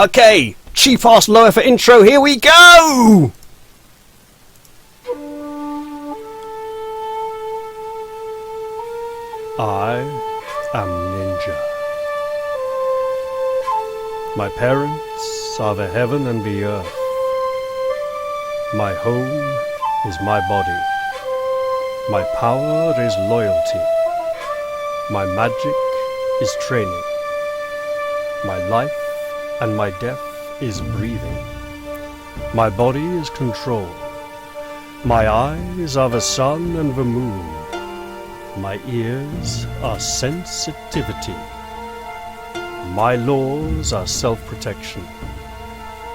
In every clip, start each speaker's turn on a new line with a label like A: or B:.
A: Okay, cheap ass low effort intro, here we go! I am Ninja. My parents are the heaven and the earth. My home is my body. My power is loyalty. My magic is training. My life and my death is breathing. My body is control. My eyes are the sun and the moon. My ears are sensitivity. My laws are self-protection.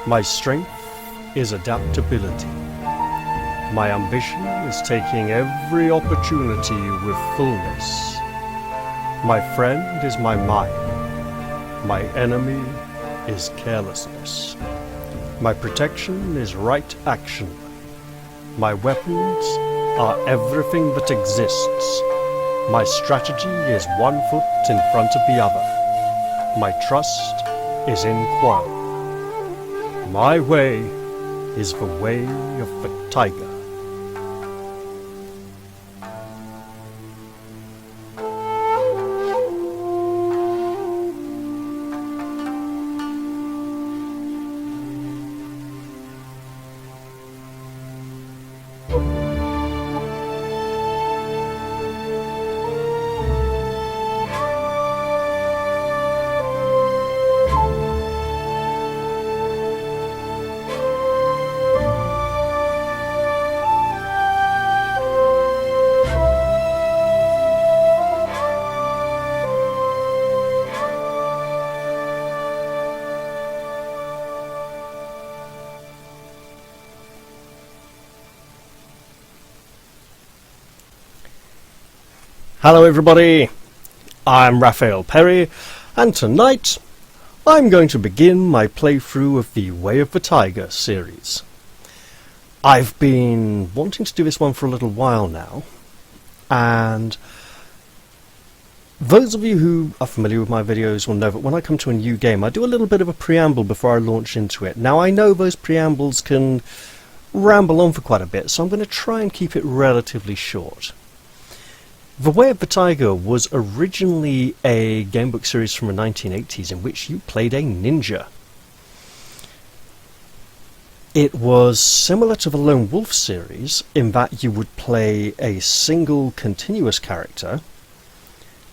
A: My strength is adaptability. My ambition is taking every opportunity with fullness. My friend is my mind. My enemy is carelessness. My protection is right action. My weapons are everything that exists. My strategy is one foot in front of the other. My trust is in Kwon. My way is the way of the tiger. Hello everybody, I'm Raphael Perry, and tonight I'm going to begin my playthrough of the Way of the Tiger series. I've been wanting to do this one for a little while now, and those of you who are familiar with my videos will know that when I come to a new game I do a little bit of a preamble before I launch into it. Now I know those preambles can ramble on for quite a bit, so I'm going to try and keep it relatively short. The Way of the Tiger was originally a gamebook series from the 1980s in which you played a ninja. It was similar to the Lone Wolf series in that you would play a single continuous character,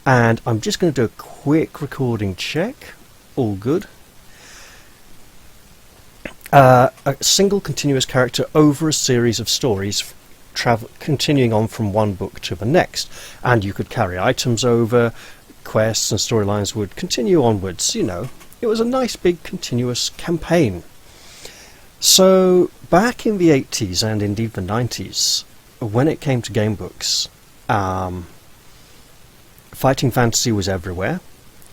A: and I'm just going to do a quick recording check. All good. A single continuous character over a series of stories, continuing on from one book to the next, and you could carry items over, quests and storylines would continue onwards. You know, it was a nice big continuous campaign. So back in the 80s and indeed the 90s, when it came to game books, fighting fantasy was everywhere,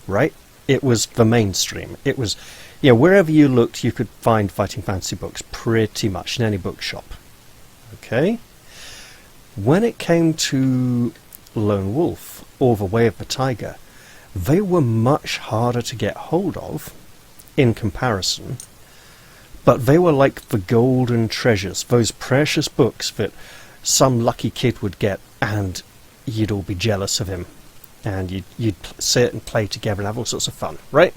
A: right? It was the mainstream. It was, you know, wherever you looked you could find fighting fantasy books pretty much in any bookshop. Okay? When it came to Lone Wolf or The Way of the Tiger, they were much harder to get hold of in comparison, but they were like the golden treasures, those precious books that some lucky kid would get and you'd all be jealous of him, and you'd sit and play together and have all sorts of fun, right?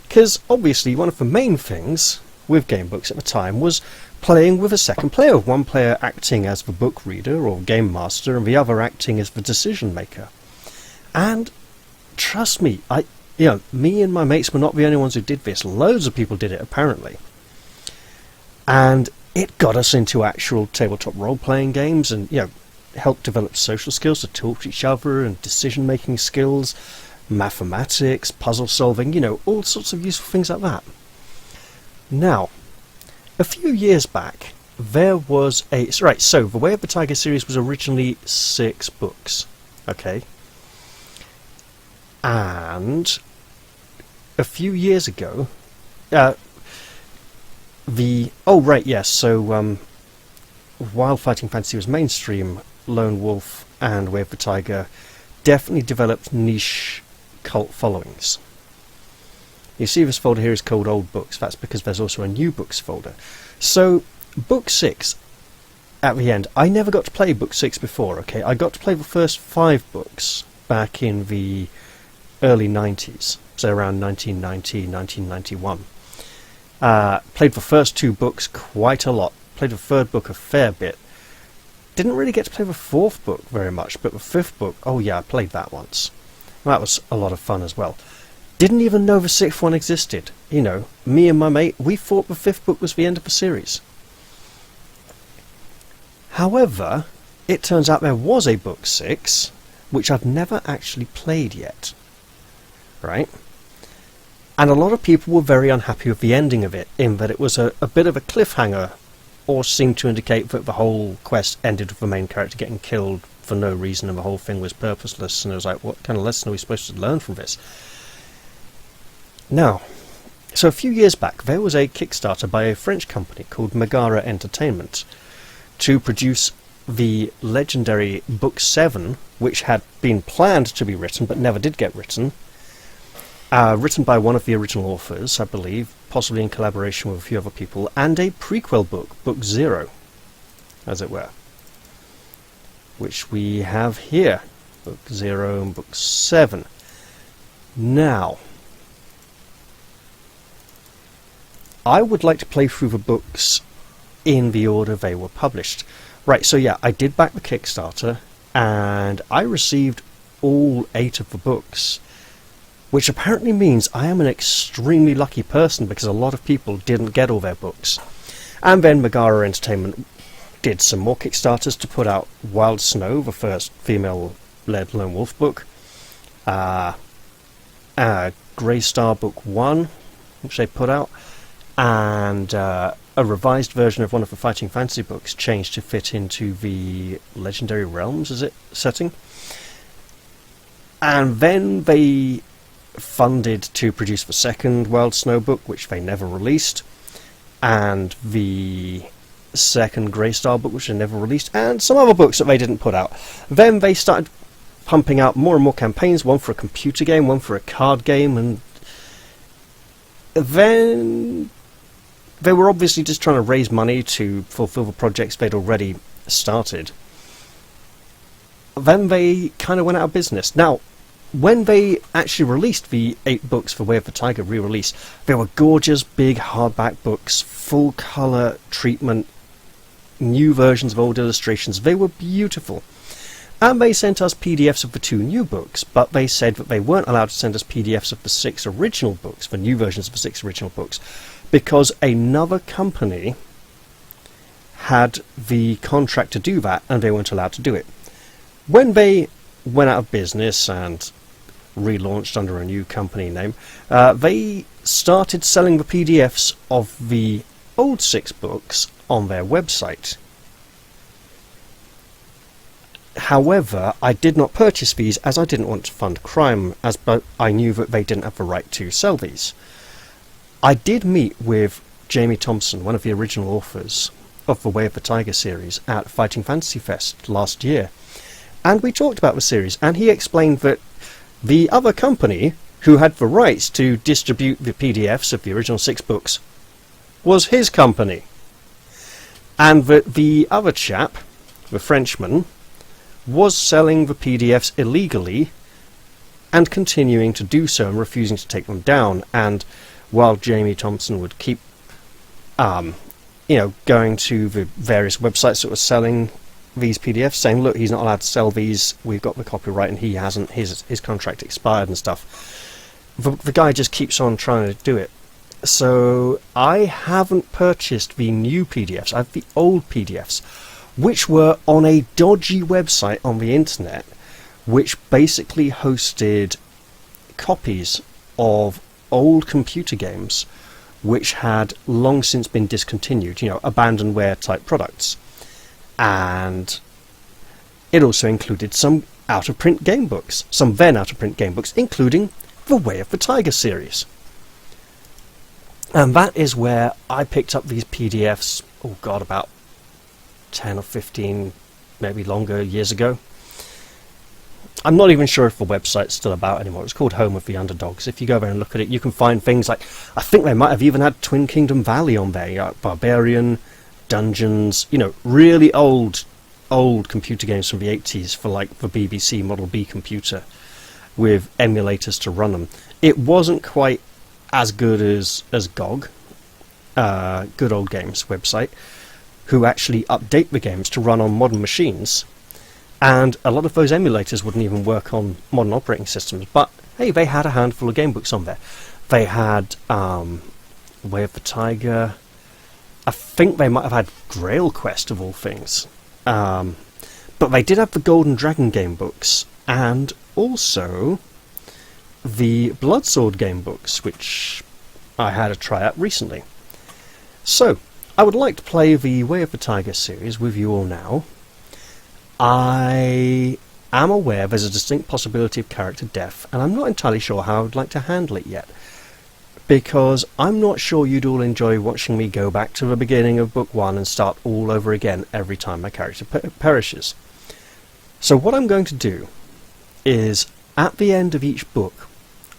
A: Because obviously one of the main things with game books at the time was playing with a second player, one player acting as the book reader or game master and the other acting as the decision maker. And trust me, me and my mates were not the only ones who did this. Loads of people did it apparently, and it got us into actual tabletop role-playing games, and helped develop social skills to talk to each other, and decision making skills, mathematics, puzzle solving, all sorts of useful things like that. Now, a few years back, there was so The Way of the Tiger series was originally 6 books, okay? And a few years ago, while fighting fantasy was mainstream, Lone Wolf and Way of the Tiger definitely developed niche cult followings. You see this folder here is called Old Books. That's because there's also a New Books folder. So, Book 6, at the end, I never got to play Book 6 before, okay? I got to play the first 5 books back in the early 90s, so around 1990, 1991. Played the first 2 books quite a lot. Played the 3rd book a fair bit. Didn't really get to play the 4th book very much, but the 5th book, oh yeah, I played that once. That was a lot of fun as well. Didn't even know the 6th one existed. You know, me and my mate, we thought the 5th book was the end of the series. However, it turns out there was a Book 6, which I've never actually played yet. Right? And a lot of people were very unhappy with the ending of it, in that it was a bit of a cliffhanger, or seemed to indicate that the whole quest ended with the main character getting killed for no reason and the whole thing was purposeless, and it was like, what kind of lesson are we supposed to learn from this? Now, so a few years back, there was a Kickstarter by a French company called Megara Entertainment to produce the legendary Book 7, which had been planned to be written but never did get written. Written by one of the original authors, I believe, possibly in collaboration with a few other people, and a prequel book, Book 0, as it were, which we have here, Book 0 and Book 7. Now, I would like to play through the books in the order they were published. Right, so yeah, I did back the Kickstarter, and I received all 8 of the books, which apparently means I am an extremely lucky person, because a lot of people didn't get all their books. And then Megara Entertainment did some more Kickstarters to put out Wild Snow, the first female-led lone wolf book, Grey Star Book 1, which they put out, and a revised version of one of the Fighting Fantasy books changed to fit into the Legendary Realms, is it, setting? And then they funded to produce the second Wild Snow book, which they never released, and the second Grey Star book, which they never released, and some other books that they didn't put out. Then they started pumping out more and more campaigns, one for a computer game, one for a card game, and then they were obviously just trying to raise money to fulfill the projects they'd already started. Then they kind of went out of business. Now, when they actually released the 8 books for Way of the Tiger re-release, they were gorgeous, big, hardback books, full colour treatment, new versions of old illustrations. They were beautiful. And they sent us PDFs of the 2 new books, but they said that they weren't allowed to send us PDFs of the 6 original books, the new versions of the 6 original books, because another company had the contract to do that, and they weren't allowed to do it. When they went out of business and relaunched under a new company name, they started selling the PDFs of the old 6 books on their website. However, I did not purchase these, as I didn't want to fund crime, as I knew that they didn't have the right to sell these. I did meet with Jamie Thomson, one of the original authors of the Way of the Tiger series, at Fighting Fantasy Fest last year, and we talked about the series, and he explained that the other company, who had the rights to distribute the PDFs of the original 6 books, was his company, and that the other chap, the Frenchman, was selling the PDFs illegally and continuing to do so and refusing to take them down. And while Jamie Thomson would keep going to the various websites that were selling these PDFs, saying, look, he's not allowed to sell these, we've got the copyright and he hasn't, his contract expired and stuff, the guy just keeps on trying to do it. So I haven't purchased the new PDFs. I have the old PDFs, which were on a dodgy website on the internet, which basically hosted copies of old computer games which had long since been discontinued, abandonware type products. And it also included some out-of-print game books, some then out-of-print game books, including the Way of the Tiger series. And that is where I picked up these PDFs, about 10 or 15, maybe longer, years ago. I'm not even sure if the website's still about anymore. It's called Home of the Underdogs. If you go there and look at it, you can find things like, I think they might have even had Twin Kingdom Valley on there, Barbarian, Dungeons, really old computer games from the 80s for like the BBC Model B computer with emulators to run them. It wasn't quite as good as GOG, Good Old Games website, who actually update the games to run on modern machines. And a lot of those emulators wouldn't even work on modern operating systems. But hey, they had a handful of gamebooks on there. They had Way of the Tiger. I think they might have had Grail Quest of all things. But they did have the Golden Dragon gamebooks, and also the Bloodsword gamebooks, which I had a try out recently. So, I would like to play the Way of the Tiger series with you all now. I am aware there's a distinct possibility of character death, and I'm not entirely sure how I would like to handle it yet, because I'm not sure you'd all enjoy watching me go back to the beginning of Book 1 and start all over again every time my character perishes. So what I'm going to do is, at the end of each book,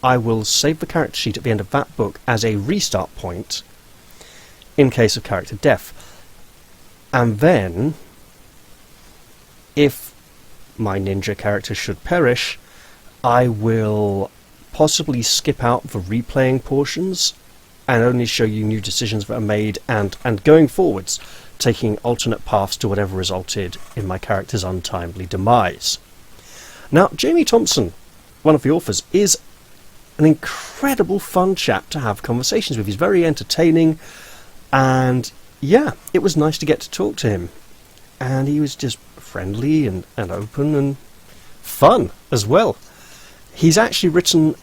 A: I will save the character sheet at the end of that book as a restart point in case of character death. And then, if my ninja character should perish, I will possibly skip out the replaying portions and only show you new decisions that are made, and going forwards, taking alternate paths to whatever resulted in my character's untimely demise. Now, Jamie Thomson, one of the authors, is an incredible fun chap to have conversations with. He's very entertaining, and yeah, it was nice to get to talk to him. And he was just friendly and open and fun as well. He's actually written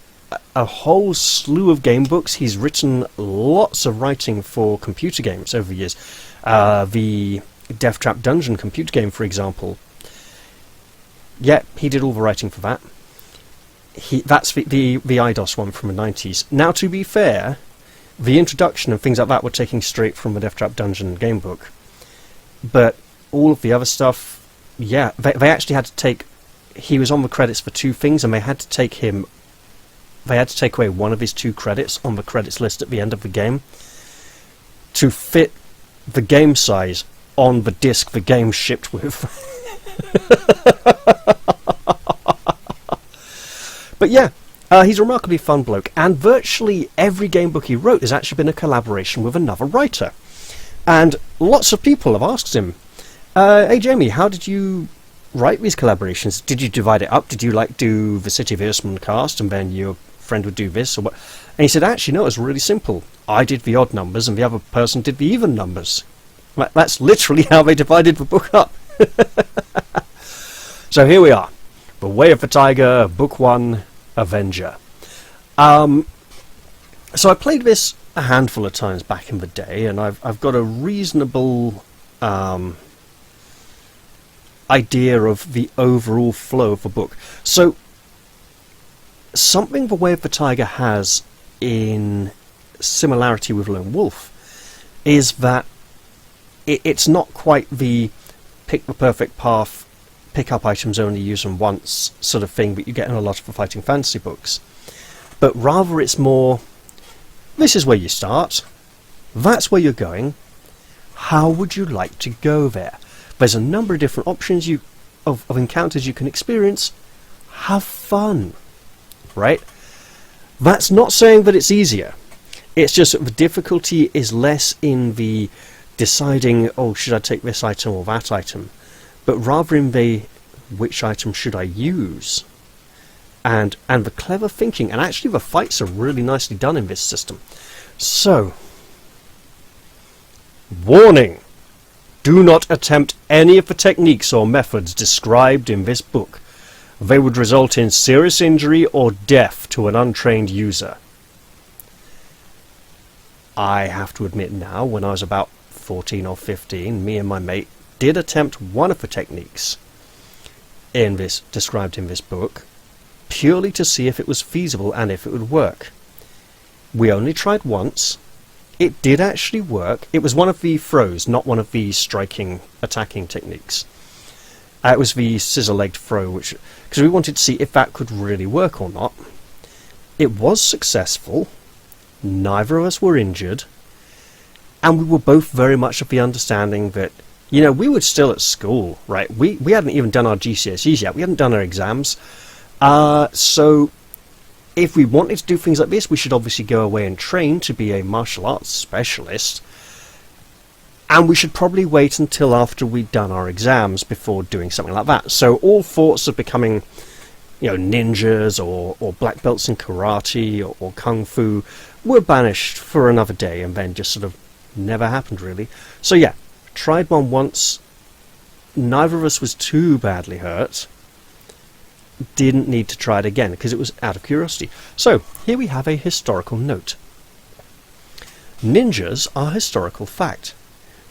A: a whole slew of game books. He's written lots of writing for computer games over the years. The Death Trap Dungeon computer game, for example. Yeah, he did all the writing for that. That's the IDOS one from the 90s. Now, to be fair, the introduction and things like that were taken straight from the Death Trap Dungeon game book. But all of the other stuff, yeah, they actually had to take... He was on the credits for 2 things, and they had to take away one of his 2 credits on the credits list at the end of the game to fit the game size on the disc the game shipped with. But yeah, he's a remarkably fun bloke, and virtually every game book he wrote has actually been a collaboration with another writer. And lots of people have asked him, hey Jamie, how did you write these collaborations? Did you divide it up? Did you do the City of Earthsman cast and then your friend would do this or what? And he said, actually no, it was really simple. I did the odd numbers and the other person did the even numbers. That's literally how they divided the book up. So here we are. The Way of the Tiger, Book 1, Avenger. So I played this a handful of times back in the day, and I've got a reasonable idea of the overall flow of the book. So something the Way of the Tiger has in similarity with Lone Wolf is that it's not quite the pick the perfect path, pick up items, only use them once sort of thing that you get in a lot of the fighting fantasy books. But rather it's more, this is where you start, that's where you're going, how would you like to go there? There's a number of different options of encounters you can experience. Have fun, right? That's not saying that it's easier. It's just that the difficulty is less in the deciding, oh, should I take this item or that item, but rather in the which item should I use, and the clever thinking. And actually the fights are really nicely done in this system. So, warning! Do not attempt any of the techniques or methods described in this book. They would result in serious injury or death to an untrained user. I have to admit now, when I was about 14 or 15, me and my mate did attempt one of the techniques described in this book, purely to see if it was feasible and if it would work. We only tried once. It did actually work. It was one of the throws, not one of the striking, attacking techniques. It was the scissor-legged throw, because we wanted to see if that could really work or not. It was successful. Neither of us were injured. And we were both very much of the understanding that, you know, we were still at school, right? We hadn't even done our GCSEs yet. We hadn't done our exams. So if we wanted to do things like this, we should obviously go away and train to be a martial arts specialist. And we should probably wait until after we'd done our exams before doing something like that. So all thoughts of becoming, you know, ninjas or black belts in karate or kung fu were banished for another day, and then just sort of never happened really. So yeah, tried one once. Neither of us was too badly hurt. Didn't need to try it again because it was out of curiosity. So here we have a historical note. Ninjas are historical fact.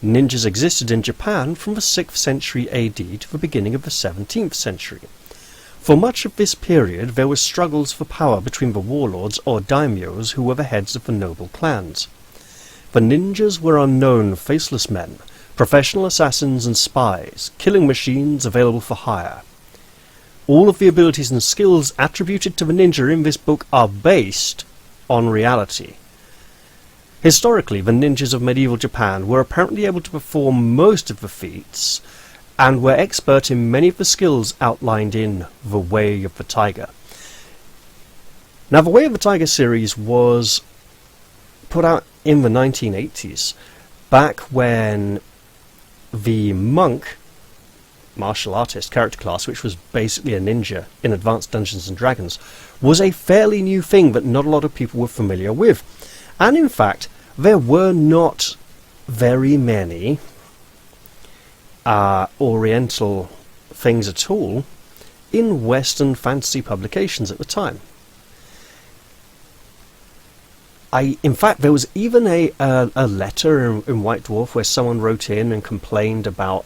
A: Ninjas existed in Japan from the 6th century AD to the beginning of the 17th century. For much of this period there were struggles for power between the warlords or daimyos who were the heads of the noble clans. The ninjas were unknown, faceless men, professional assassins and spies, killing machines available for hire. All of the abilities and skills attributed to the ninja in this book are based on reality. Historically, the ninjas of medieval Japan were apparently able to perform most of the feats, and were expert in many of the skills outlined in The Way of the Tiger. Now, The Way of the Tiger series was put out in the 1980s, back when the monk martial artist character class, which was basically a ninja in Advanced Dungeons and Dragons, was a fairly new thing that not a lot of people were familiar with. And in fact, there were not very many Oriental things at all in Western fantasy publications at the time. In fact, there was even a letter in White Dwarf where someone wrote in and complained about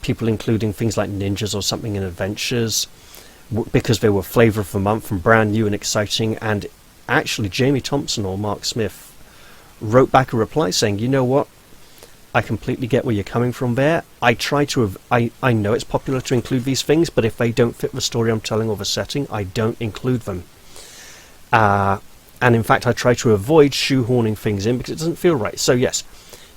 A: people including things like ninjas or something in adventures because they were flavour of the month and brand new and exciting. And actually, Jamie Thomson or Mark Smith wrote back a reply saying, "You know what? I completely get where you're coming from there. I know it's popular to include these things, but if they don't fit the story I'm telling or the setting, I don't include them. And in fact, I try to avoid shoehorning things in because it doesn't feel right." So yes,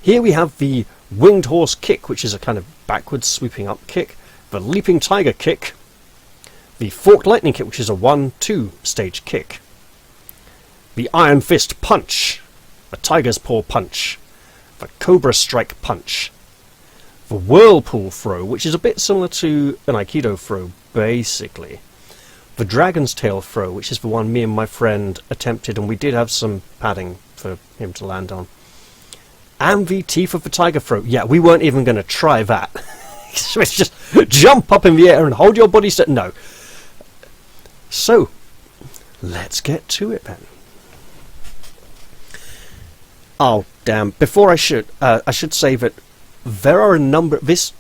A: here we have the winged horse kick, which is a kind of backwards sweeping up kick, the leaping tiger kick, the forked lightning kick, which is a 1-2 stage kick, the iron fist punch, the tiger's paw punch, the cobra strike punch, the whirlpool throw, which is a bit similar to an aikido throw basically, the dragon's tail throw, which is the one me and my friend attempted, and we did have some padding for him to land on, and the teeth of the tiger throw. Yeah, we weren't even going to try that. So it's just jump up in the air and hold your body set. No. So let's get to it then. Oh damn! Before I should say that there are a number. This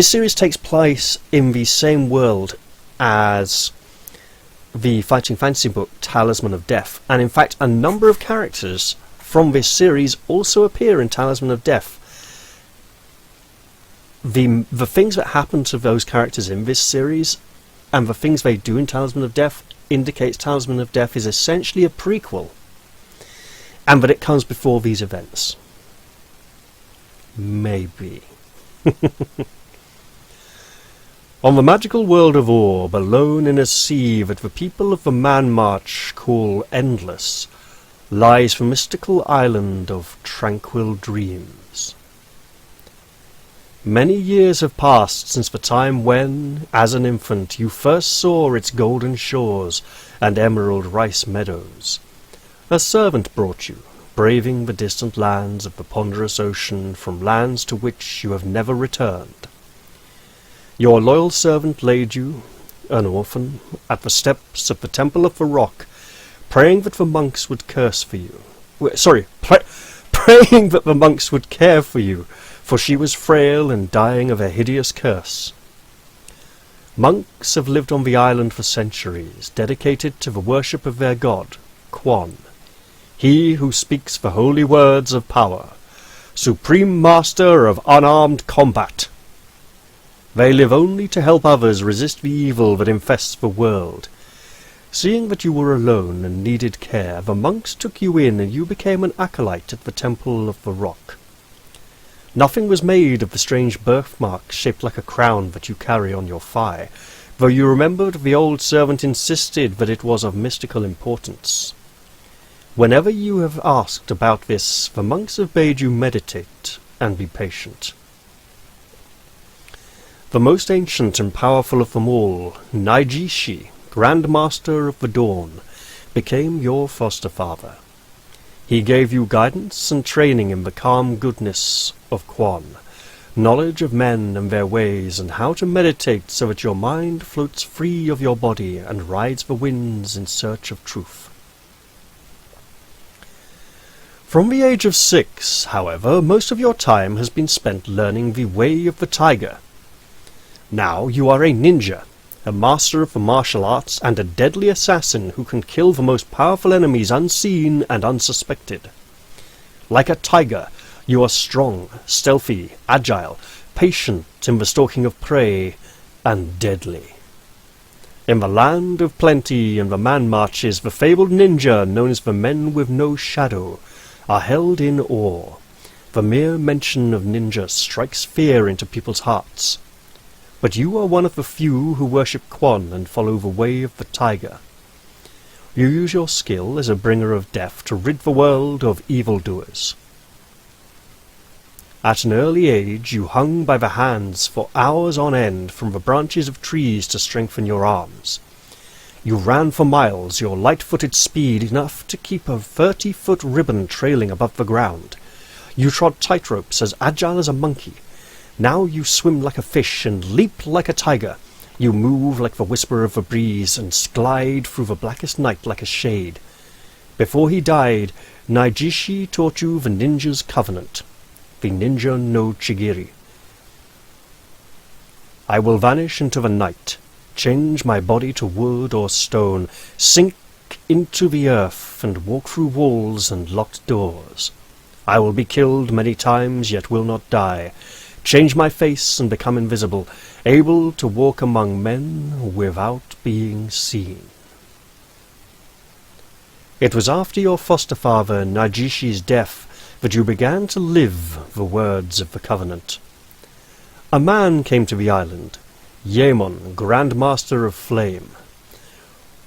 A: series takes place in the same world as the fighting fantasy book Talisman of Death, and in fact, a number of characters from this series also appear in Talisman of Death. The things that happen to those characters in this series and the things they do in Talisman of Death indicates Talisman of Death is essentially a prequel, and that it comes before these events. Maybe. On the magical world of Orb, alone in a sea that the people of the Man March call endless, lies the mystical island of tranquil dreams. Many years have passed since the time when, as an infant, you first saw its golden shores and emerald rice meadows. A servant brought you, braving the distant lands of the ponderous ocean from lands to which you have never returned. Your loyal servant laid you, an orphan, at the steps of the Temple of the Rock, praying that the monks would curse for you. Praying that the monks would care for you, for she was frail and dying of a hideous curse. Monks have lived on the island for centuries, dedicated to the worship of their god, Kwon, he who speaks the holy words of power, supreme master of unarmed combat. They live only to help others resist the evil that infests the world. Seeing that you were alone and needed care, the monks took you in and you became an acolyte at the Temple of the Rock. Nothing was made of the strange birthmark shaped like a crown that you carry on your thigh, though you remembered the old servant insisted that it was of mystical importance. Whenever you have asked about this, the monks have bade you meditate and be patient. The most ancient and powerful of them all, Naijishi, Grand Master of the Dawn, became your foster father. He gave you guidance and training in the calm goodness of Kwon, knowledge of men and their ways, and how to meditate so that your mind floats free of your body and rides the winds in search of truth. From the age of 6, however, most of your time has been spent learning the way of the tiger. Now you are a ninja, a master of the martial arts and a deadly assassin who can kill the most powerful enemies unseen and unsuspected. Like a tiger, you are strong, stealthy, agile, patient in the stalking of prey, and deadly. In the land of plenty and the man marches, the fabled ninja, known as the men with no shadow, are held in awe. The mere mention of ninja strikes fear into people's hearts. But you are one of the few who worship Kwon and follow the way of the tiger. You use your skill as a bringer of death to rid the world of evildoers. At an early age you hung by the hands for hours on end from the branches of trees to strengthen your arms. You ran for miles, your light-footed speed enough to keep a 30-foot ribbon trailing above the ground. You trod tightropes as agile as a monkey. Now you swim like a fish and leap like a tiger. You move like the whisper of a breeze and glide through the blackest night like a shade. Before he died, Naijishi taught you the ninja's covenant, the ninja no chigiri. I will vanish into the night, change my body to wood or stone, sink into the earth and walk through walls and locked doors. I will be killed many times, yet will not die. Change my face and become invisible, able to walk among men without being seen. It was after your foster father Naijishi's death that you began to live the words of the covenant. A man came to the island, Yaemon, Grand Master of Flame.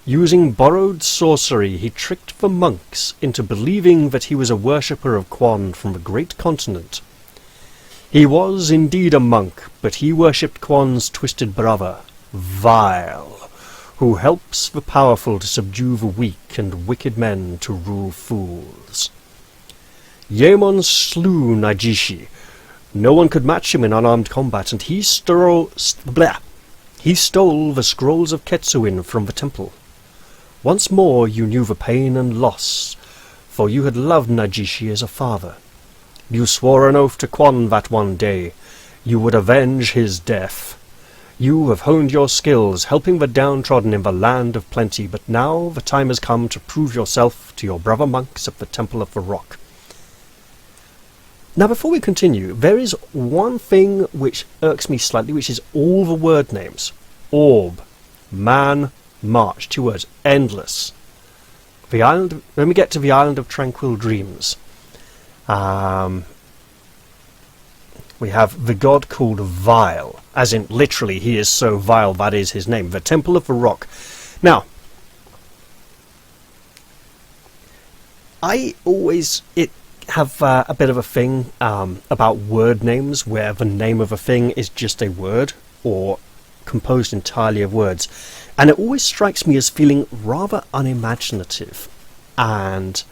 A: Using borrowed sorcery, he tricked the monks into believing that he was a worshipper of Kwon from the great continent. He was indeed a monk, but he worshipped Kwon's twisted brother, Vile, who helps the powerful to subdue the weak and wicked men to rule fools. Yaemon slew Naijishi. No one could match him in unarmed combat, and he stole the scrolls of Kettsuin from the temple. Once more you knew the pain and loss, for you had loved Naijishi as a father. You swore an oath to Kwon that one day you would avenge his death. You have honed your skills, helping the downtrodden in the land of plenty, but now the time has come to prove yourself to your brother monks at the Temple of the Rock. Now, before we continue, there is one thing which irks me slightly, which is all the word names. Orb, man, march, 2 words, endless. The island. When we get to the Island of Tranquil Dreams, we have the god called Vile, as in literally he is so vile that is his name. The Temple of the Rock. Now, I always have a bit of a thing about word names where the name of a thing is just a word or composed entirely of words, and it always strikes me as feeling rather unimaginative and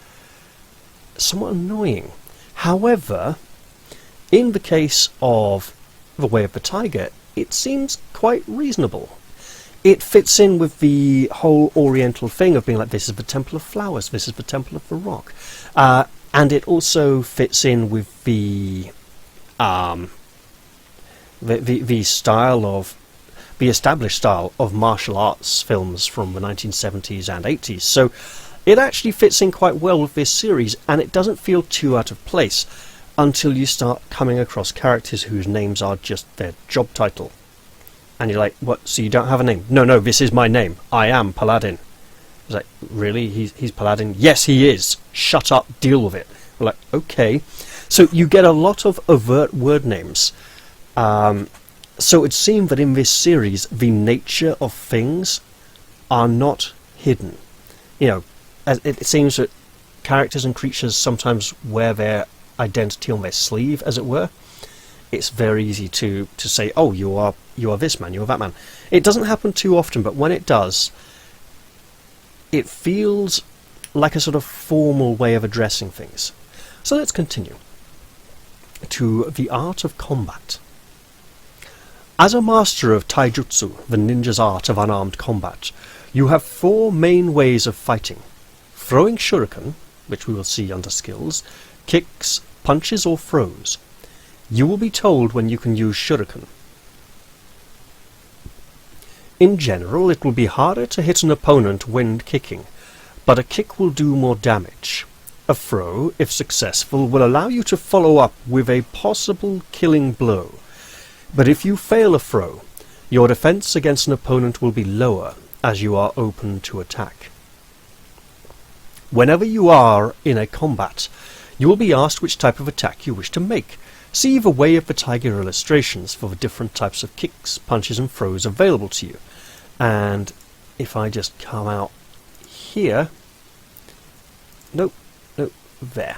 A: somewhat annoying. However, in the case of The Way of the Tiger, it seems quite reasonable. It fits in with the whole Oriental thing of being like, this is the Temple of Flowers, this is the Temple of the Rock. And it also fits in with the style of the established style of martial arts films from the 1970s and 80s. So it actually fits in quite well with this series, and it doesn't feel too out of place until you start coming across characters whose names are just their job title. And you're like, what, so you don't have a name? No, this is my name. I am Paladin. It's like, really? He's Paladin? Yes, he is. Shut up, deal with it. We're like, okay. So you get a lot of overt word names. So it seemed that in this series, the nature of things are not hidden. You know, it seems that characters and creatures sometimes wear their identity on their sleeve, as it were. It's very easy to say, oh, you are this man, you are that man. It doesn't happen too often, but when it does, it feels like a sort of formal way of addressing things. So let's continue to the art of combat. As a master of Taijutsu, the ninja's art of unarmed combat, you have 4 main ways of fighting: throwing shuriken, which we will see under skills, kicks, punches or throws. You will be told when you can use shuriken. In general, it will be harder to hit an opponent when kicking, but a kick will do more damage. A throw, if successful, will allow you to follow up with a possible killing blow. But if you fail a throw, your defense against an opponent will be lower, as you are open to attack. Whenever you are in a combat, you will be asked which type of attack you wish to make. See the Way of the Tiger illustrations for the different types of kicks, punches and throws available to you. And if I just come out here, nope, there,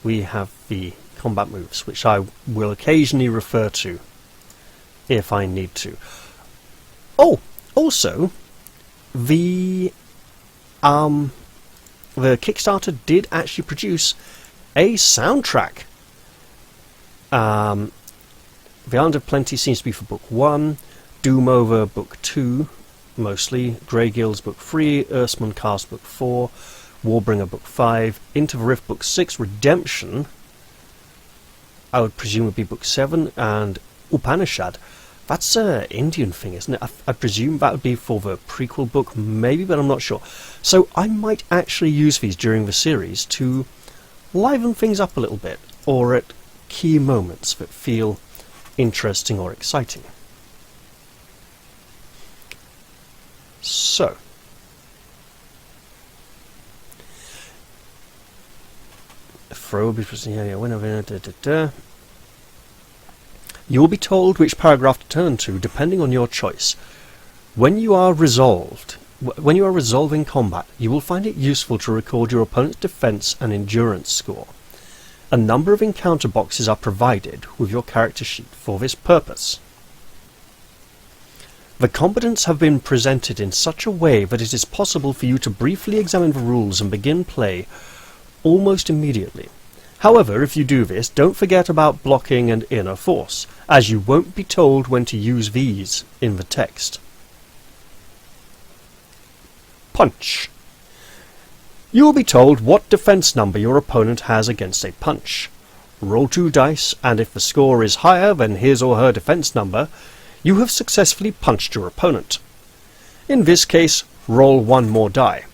A: we have the combat moves, which I will occasionally refer to if I need to. Oh, also, the Kickstarter did actually produce a soundtrack. The Island of Plenty seems to be for Book 1, Doom Over Book 2, mostly, Grey Guilds Book 3, Ursman Cast Book 4, Warbringer Book 5, Into the Rift Book 6, Redemption, I would presume would be Book 7, and Upanishad. That's an Indian thing, isn't it? I presume that would be for the prequel book, maybe, but I'm not sure. So I might actually use these during the series to liven things up a little bit, or at key moments that feel interesting or exciting. So, throw whenever. You will be told which paragraph to turn to depending on your choice. When you are resolving combat, you will find it useful to record your opponent's defense and endurance score. A number of encounter boxes are provided with your character sheet for this purpose. The combatants have been presented in such a way that it is possible for you to briefly examine the rules and begin play almost immediately. However, if you do this, don't forget about blocking and inner force, as you won't be told when to use these in the text. Punch. You will be told what defense number your opponent has against a punch. Roll 2 dice, and if the score is higher than his or her defense number, you have successfully punched your opponent. In this case, roll 1 more die.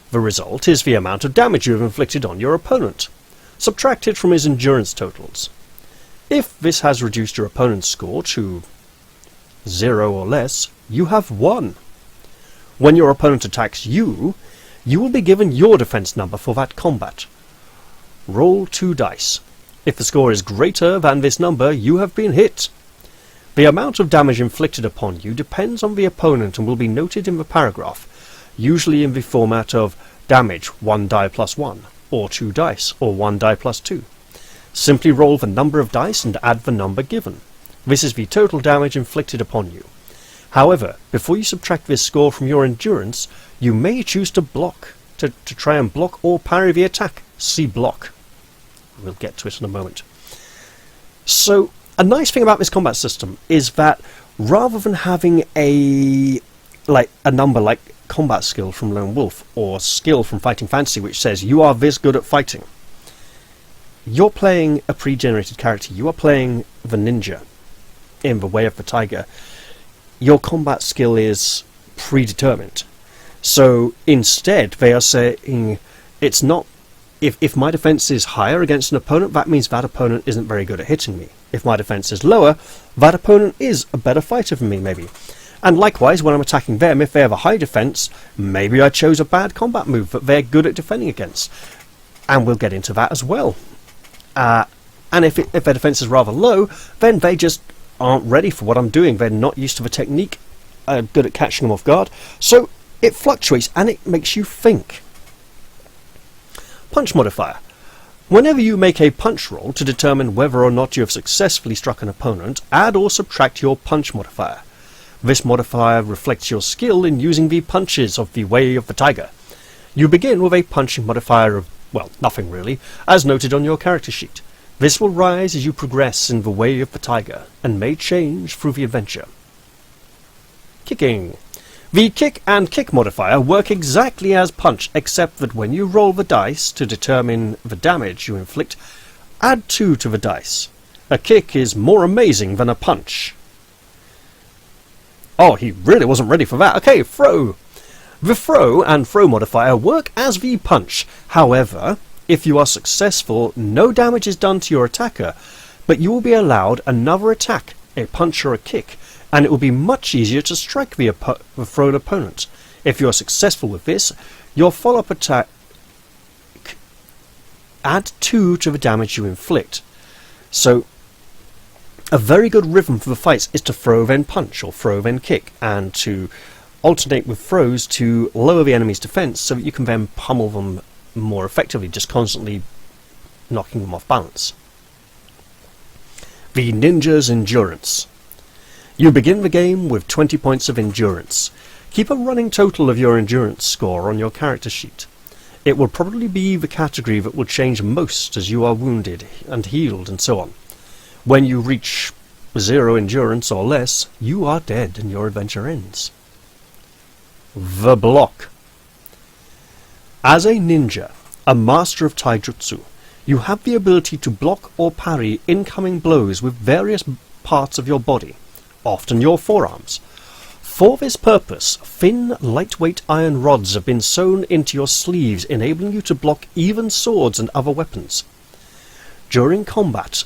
A: The result is the amount of damage you have inflicted on your opponent, subtracted from his endurance totals. If this has reduced your opponent's score to 0 or less, you have won. When your opponent attacks you, you will be given your defense number for that combat. Roll 2 dice. If the score is greater than this number, you have been hit. The amount of damage inflicted upon you depends on the opponent and will be noted in the paragraph, usually in the format of damage 1 die plus 1, or 2 dice, or 1 die plus 2. Simply roll the number of dice and add the number given. This is the total damage inflicted upon you. However, before you subtract this score from your endurance, you may choose to block, to try and block or parry the attack. See block. We'll get to it in a moment. So, a nice thing about this combat system is that rather than having a number like combat skill from Lone Wolf or skill from Fighting Fantasy which says you are this good at fighting, you're playing a pre-generated character. You are playing the ninja in the Way of the Tiger. Your combat skill is predetermined. So instead they are saying it's not If my defense is higher against an opponent, that means that opponent isn't very good at hitting me. If my defense is lower, that opponent is a better fighter than me, maybe. And likewise, when I'm attacking them, if they have a high defense, maybe I chose a bad combat move that they're good at defending against. And we'll get into that as well. And if their defense is rather low, then they just aren't ready for what I'm doing. They're not used to the technique, good at catching them off guard. So it fluctuates and it makes you think. Punch modifier. Whenever you make a punch roll to determine whether or not you have successfully struck an opponent, add or subtract your punch modifier. This modifier reflects your skill in using the punches of the Way of the Tiger. You begin with a punching modifier of, well, nothing really, as noted on your character sheet. This will rise as you progress in the Way of the Tiger, and may change through the adventure. Kicking. The kick and kick modifier work exactly as punch, except that when you roll the dice to determine the damage you inflict, add 2 to the dice. A kick is more amazing than a punch. Oh, he really wasn't ready for that. Okay, throw. The throw and throw modifier work as the punch. However, if you are successful, no damage is done to your attacker, but you will be allowed another attack, a punch or a kick, and it will be much easier to strike the thrown opponent. If you are successful with this, your follow-up attack add 2 to the damage you inflict. So, a very good rhythm for the fights is to throw then punch, or throw then kick, and to alternate with throws to lower the enemy's defense so that you can then pummel them more effectively, just constantly knocking them off balance. The ninja's endurance. You begin the game with 20 points of endurance. Keep a running total of your endurance score on your character sheet. It will probably be the category that will change most as you are wounded and healed and so on. When you reach 0 endurance or less, you are dead and your adventure ends. The block. As a ninja, a master of Taijutsu, you have the ability to block or parry incoming blows with various parts of your body, often your forearms. For this purpose, thin, lightweight iron rods have been sewn into your sleeves, enabling you to block even swords and other weapons. During combat,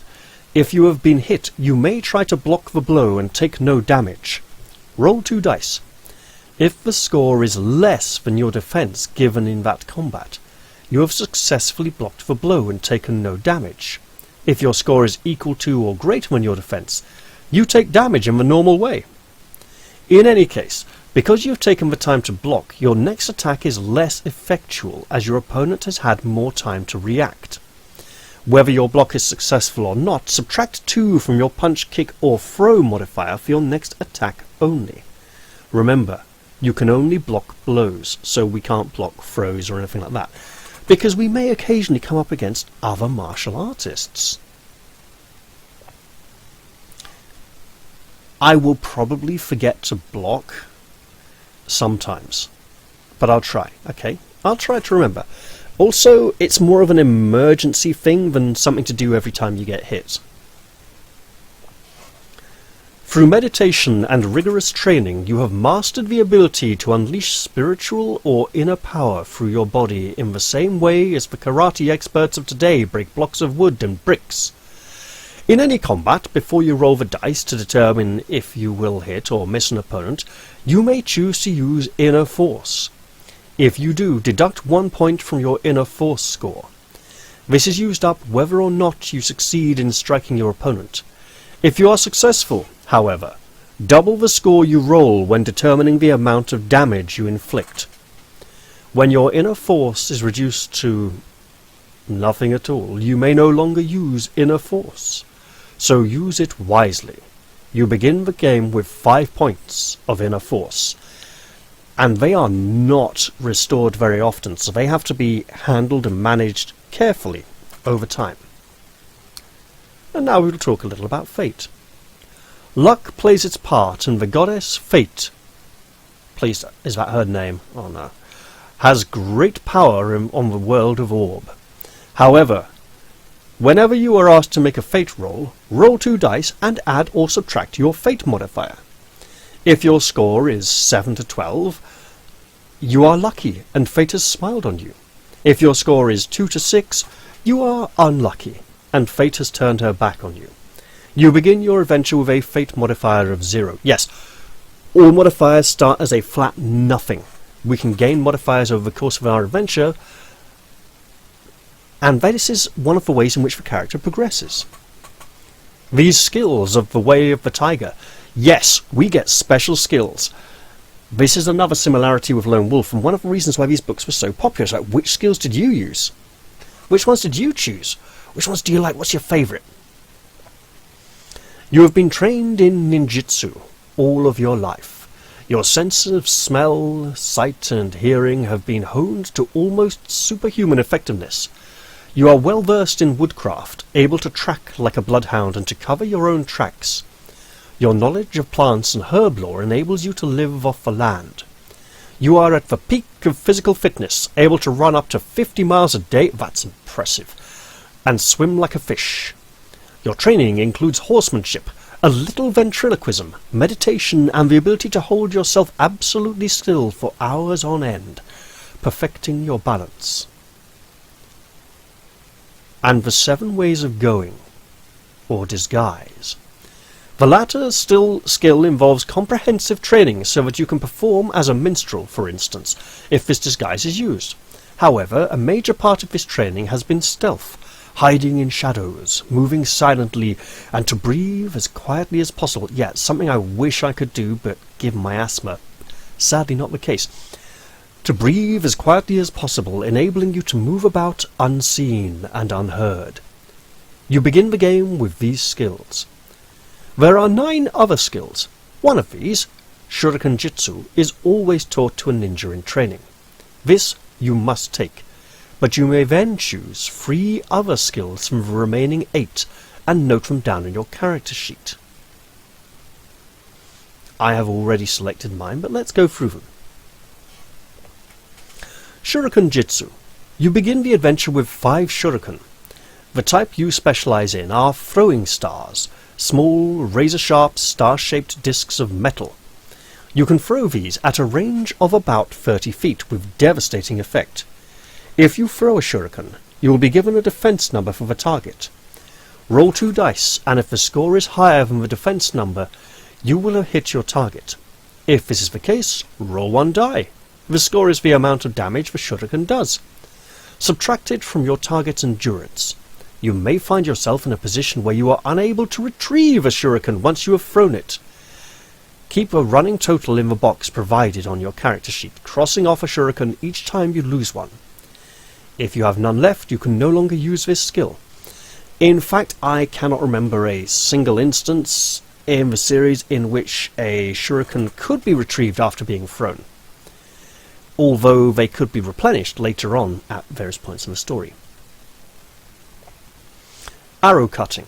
A: if you have been hit, you may try to block the blow and take no damage. Roll 2 dice. If the score is less than your defense given in that combat, you have successfully blocked the blow and taken no damage. If your score is equal to or greater than your defense, you take damage in the normal way. In any case, because you have taken the time to block, your next attack is less effectual as your opponent has had more time to react. Whether your block is successful or not, subtract 2 from your punch, kick or throw modifier for your next attack only. Remember, you can only block blows, so we can't block throws or anything like that, because we may occasionally come up against other martial artists. I will probably forget to block sometimes, but I'll try, okay? I'll try to remember. Also, it's more of an emergency thing than something to do every time you get hit. Through meditation and rigorous training, you have mastered the ability to unleash spiritual or inner power through your body in the same way as the karate experts of today break blocks of wood and bricks. In any combat, before you roll the dice to determine if you will hit or miss an opponent, you may choose to use inner force. If you do, deduct 1 point from your inner force score. This is used up whether or not you succeed in striking your opponent. If you are successful, however, double the score you roll when determining the amount of damage you inflict. When your inner force is reduced to nothing at all, you may no longer use inner force. So use it wisely. You begin the game with 5 points of inner force, and they are not restored very often, so they have to be handled and managed carefully over time. And now we will talk a little about fate. Luck plays its part, and the goddess Fate, please, is that her name? Oh no. Has great power on the world of Orb. However, whenever you are asked to make a fate roll, roll 2 dice and add or subtract your fate modifier. If your score is 7 to 12, you are lucky and fate has smiled on you. If your score is 2 to 6, you are unlucky, and fate has turned her back on you. You begin your adventure with a fate modifier of 0. Yes, all modifiers start as a flat nothing. We can gain modifiers over the course of our adventure, and this is one of the ways in which the character progresses. These skills of the Way of the Tiger. Yes, we get special skills. This is another similarity with Lone Wolf, and one of the reasons why these books were so popular is like, which skills did you use? Which ones did you choose? Which ones do you like? What's your favourite? You have been trained in ninjutsu all of your life. Your sense of smell, sight and hearing have been honed to almost superhuman effectiveness. You are well versed in woodcraft, able to track like a bloodhound and to cover your own tracks. Your knowledge of plants and herb lore enables you to live off the land. You are at the peak of physical fitness, able to run up to 50 miles a day, that's impressive, and swim like a fish. Your training includes horsemanship, a little ventriloquism, meditation, and the ability to hold yourself absolutely still for hours on end, perfecting your balance. And the 7 ways of going, or disguise. The latter skill involves comprehensive training so that you can perform as a minstrel, for instance, if this disguise is used. However, a major part of this training has been stealth, hiding in shadows, moving silently, and to breathe as quietly as possible. Yeah, something I wish I could do, but given my asthma, sadly not the case. To breathe as quietly as possible, enabling you to move about unseen and unheard. You begin the game with these skills. There are 9 other skills. One of these, Shuriken Jitsu, is always taught to a ninja in training. This you must take, but you may then choose 3 other skills from the remaining 8 and note them down in your character sheet. I have already selected mine, but let's go through them. Shuriken Jitsu. You begin the adventure with 5 shuriken. The type you specialize in are throwing stars, small, razor-sharp, star-shaped discs of metal. You can throw these at a range of about 30 feet with devastating effect. If you throw a shuriken, you will be given a defense number for the target. Roll 2 dice, and if the score is higher than the defense number, you will have hit your target. If this is the case, roll 1 die. The score is the amount of damage the shuriken does. Subtract it from your target's endurance. You may find yourself in a position where you are unable to retrieve a shuriken once you have thrown it. Keep a running total in the box provided on your character sheet, crossing off a shuriken each time you lose one. If you have none left, you can no longer use this skill. In fact, I cannot remember a single instance in the series in which a shuriken could be retrieved after being thrown, although they could be replenished later on at various points in the story. Arrow cutting.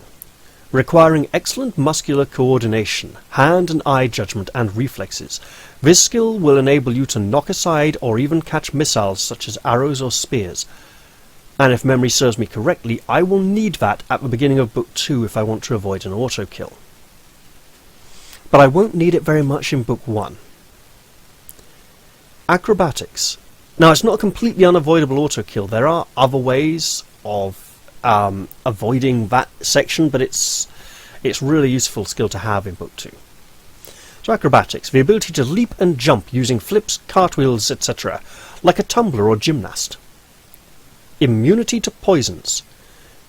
A: Requiring excellent muscular coordination, hand and eye judgment and reflexes. This skill will enable you to knock aside or even catch missiles such as arrows or spears. And if memory serves me correctly, I will need that at the beginning of Book 2 if I want to avoid an auto-kill. But I won't need it very much in Book 1. Acrobatics. Now, it's not a completely unavoidable auto-kill. There are other ways of avoiding that section, but it's really useful skill to have in Book 2. So acrobatics, the ability to leap and jump using flips, cartwheels, etc., like a tumbler or gymnast. Immunity to poisons.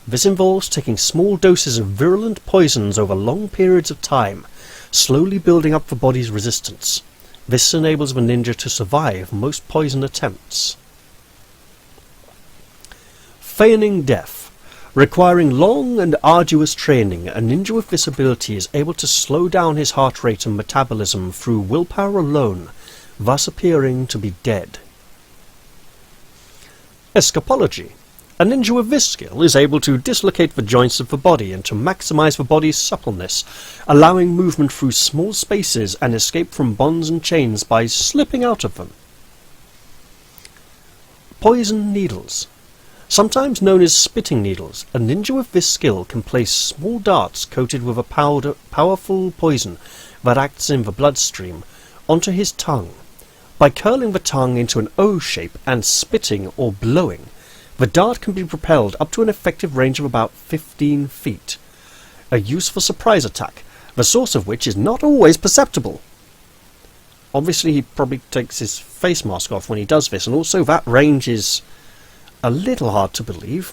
A: This involves taking small doses of virulent poisons over long periods of time, slowly building up the body's resistance. This enables the ninja to survive most poison attempts. Feigning death. Requiring long and arduous training, a ninja with this ability is able to slow down his heart rate and metabolism through willpower alone, thus appearing to be dead. Escapology. A ninja with this skill is able to dislocate the joints of the body and to maximize the body's suppleness, allowing movement through small spaces and escape from bonds and chains by slipping out of them. Poison needles. Sometimes known as spitting needles, a ninja with this skill can place small darts coated with a powerful poison that acts in the bloodstream onto his tongue. By curling the tongue into an O shape and spitting or blowing, The dart can be propelled up to an effective range of about 15 feet. A useful surprise attack, the source of which is not always perceptible. Obviously he probably takes his face mask off when he does this, and also that range is a little hard to believe.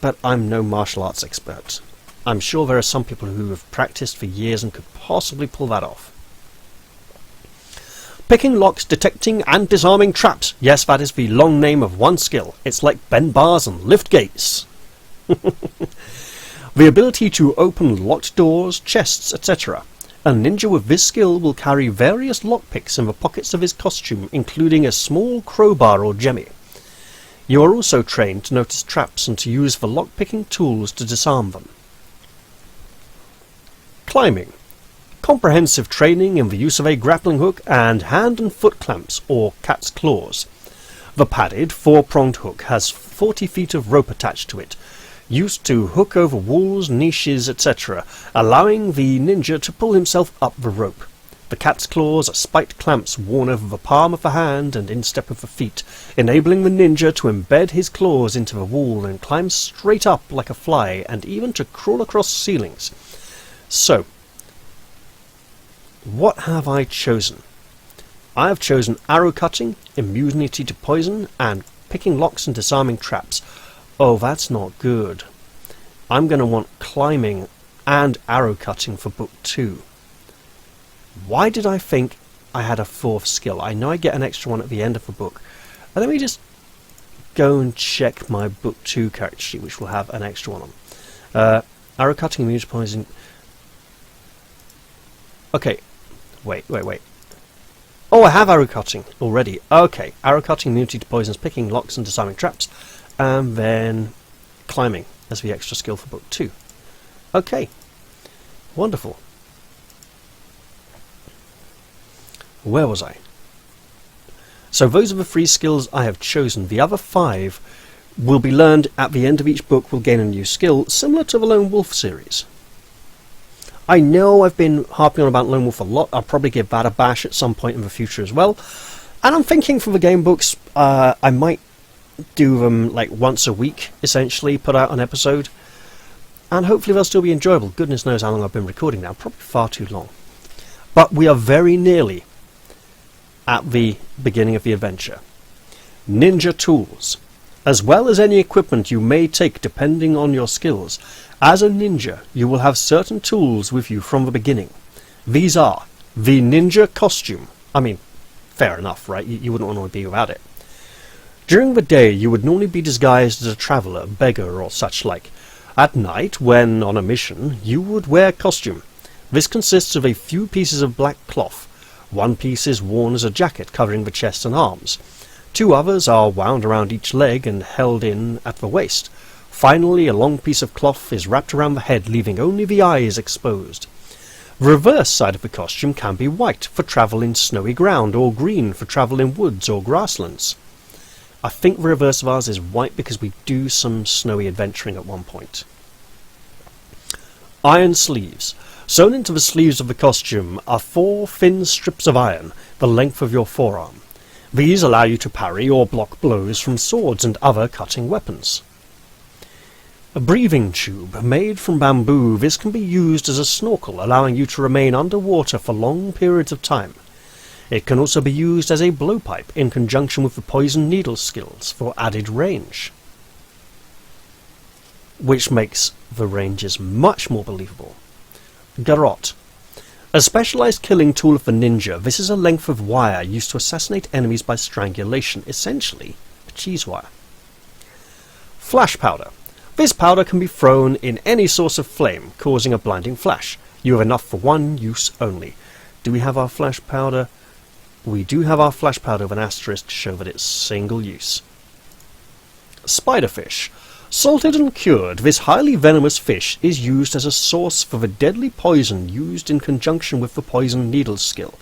A: But I'm no martial arts expert. I'm sure there are some people who have practiced for years and could possibly pull that off. Picking locks, detecting and disarming traps. Yes, that is the long name of one skill. It's like bend bars and lift gates. The ability to open locked doors, chests, etc. A ninja with this skill will carry various lockpicks in the pockets of his costume, including a small crowbar or jemmy. You are also trained to notice traps and to use the lockpicking tools to disarm them. Climbing. Comprehensive training in the use of a grappling hook and hand and foot clamps, or cat's claws. The padded, four-pronged hook has 40 feet of rope attached to it, used to hook over walls, niches, etc., allowing the ninja to pull himself up the rope. The cat's claws are spiked clamps worn over the palm of the hand and instep of the feet, enabling the ninja to embed his claws into the wall and climb straight up like a fly, and even to crawl across ceilings. So, what have I chosen? I have chosen arrow cutting, immunity to poison, and picking locks and disarming traps. Oh, that's not good. I'm going to want climbing and arrow cutting for book 2. Why did I think I had a 4th skill? I know I get an extra one at the end of the book. Let me just go and check my book 2 character sheet, which will have an extra one on. Arrow cutting, immunity to poison. Okay. Wait. Oh, I have arrow cutting already. Okay, arrow cutting, immunity to poisons, picking locks and disarming traps, and then climbing as the extra skill for book 2. Okay, wonderful. Where was I? So those are the 3 skills I have chosen. The other 5 will be learned at the end of each book. Will gain a new skill, similar to the Lone Wolf series. I know I've been harping on about Lone Wolf a lot. I'll probably give that a bash at some point in the future as well. And I'm thinking for the game books, I might do them like once a week, essentially, put out an episode. And hopefully they'll still be enjoyable. Goodness knows how long I've been recording now, probably far too long. But we are very nearly at the beginning of the adventure. Ninja tools. As well as any equipment you may take depending on your skills, as a ninja you will have certain tools with you from the beginning. These are the ninja costume. I mean, fair enough, right? You wouldn't want to be without it. During the day you would normally be disguised as a traveller, beggar or such like. At night, when on a mission, you would wear costume. This consists of a few pieces of black cloth. One piece is worn as a jacket covering the chest and arms. 2 others are wound around each leg and held in at the waist. Finally, a long piece of cloth is wrapped around the head, leaving only the eyes exposed. The reverse side of the costume can be white for travel in snowy ground, or green for travel in woods or grasslands. I think the reverse of ours is white because we do some snowy adventuring at one point. Iron sleeves. Sewn into the sleeves of the costume are 4 thin strips of iron, the length of your forearm. These allow you to parry or block blows from swords and other cutting weapons. A breathing tube made from bamboo. This can be used as a snorkel, allowing you to remain underwater for long periods of time. It can also be used as a blowpipe in conjunction with the poison needle skills for added range, which makes the ranges much more believable. Garrote. A specialized killing tool of the ninja, this is a length of wire used to assassinate enemies by strangulation, essentially a cheese wire. Flash powder. This powder can be thrown in any source of flame, causing a blinding flash. You have enough for one use only. Do we have our flash powder? We do have our flash powder with an asterisk to show that it's single use. Spiderfish. Salted and cured, this highly venomous fish is used as a source for the deadly poison used in conjunction with the poison needle skill,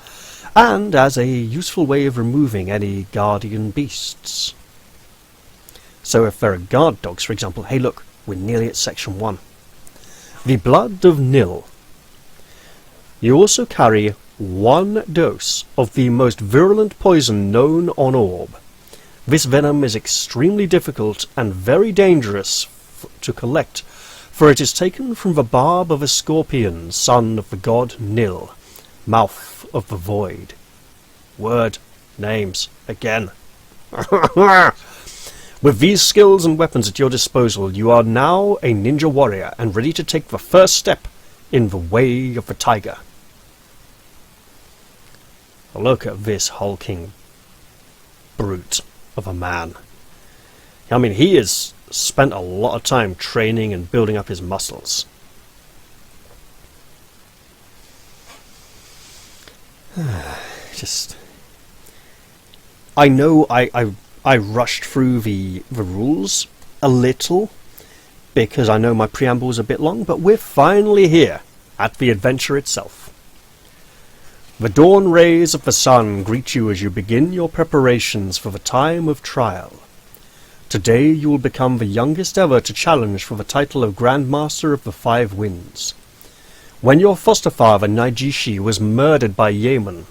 A: and as a useful way of removing any guardian beasts. So if there are guard dogs, for example, hey look, we're nearly at section 1. The blood of Nil. You also carry 1 dose of the most virulent poison known on orb. This venom is extremely difficult and very dangerous to collect, for it is taken from the barb of a scorpion, son of the god Nil, mouth of the void. Word, names, again. With these skills and weapons at your disposal, you are now a ninja warrior and ready to take the first step in the way of the tiger. Look at this hulking brute of a man. I mean, he has spent a lot of time training and building up his muscles. I know I rushed through the rules a little because I know my preamble is a bit long, but we're finally here at the adventure itself. The dawn rays of the sun greet you as you begin your preparations for the time of trial. Today you will become the youngest ever to challenge for the title of Grand Master of the Five Winds. When your foster father Naijishi was murdered by Yemen,